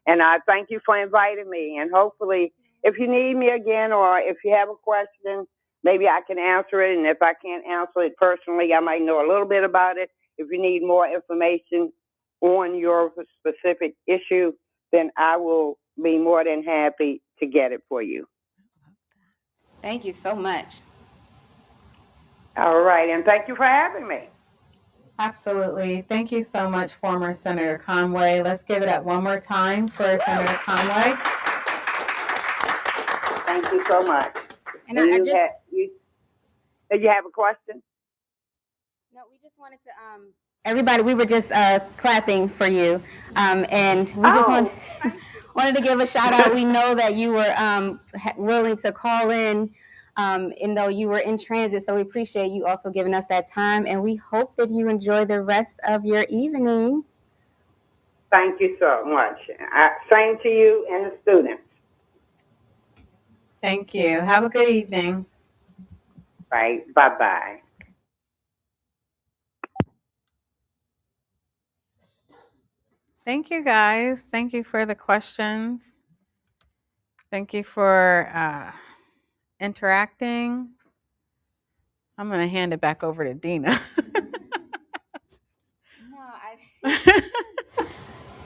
And I thank you for inviting me. And hopefully, if you need me again or if you have a question, maybe I can answer it. And if I can't answer it personally, I might know a little bit about it. If you need more information on your specific issue, then I will be more than happy to get it for you. Thank you so much. All right. And thank you for having me. Absolutely. Thank you so much, former Senator Conway. Let's give it up one more time for Senator Conway. Thank you so much. And you have a question? No, we just wanted to, everybody, we were just clapping for you. And we just wanted to give a shout out. We know that you were willing to call in, and though you were in transit, so we appreciate you also giving us that time. And we hope that you enjoy the rest of your evening. Thank you so much. Same to you and the students. Thank you. Have a good evening. Right. Bye-bye. Thank you, guys. Thank you for the questions. Thank you for interacting. I'm going to hand it back over to Dina.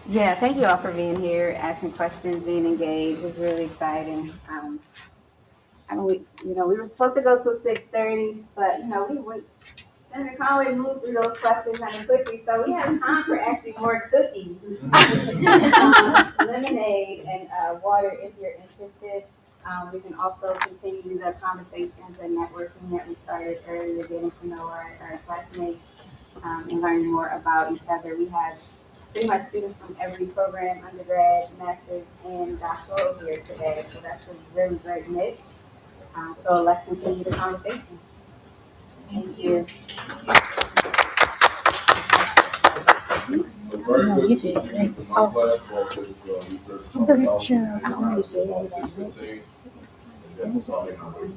Yeah, thank you all for being here, asking questions, being engaged. It was really exciting. We were supposed to go till 6:30, but we went. Senator Conway moved through those questions kind of quickly, so we have time for actually more cookies, lemonade, and water if you're interested. We can also continue the conversations and networking that we started earlier, getting to know our classmates and learning more about each other. We have pretty much students from every program, undergrad, master's, and doctoral here today, so that's a really great mix. So let's continue the conversation. Thank you. So very quick, just to use my platform with research. That's true. And then we'll start making our way to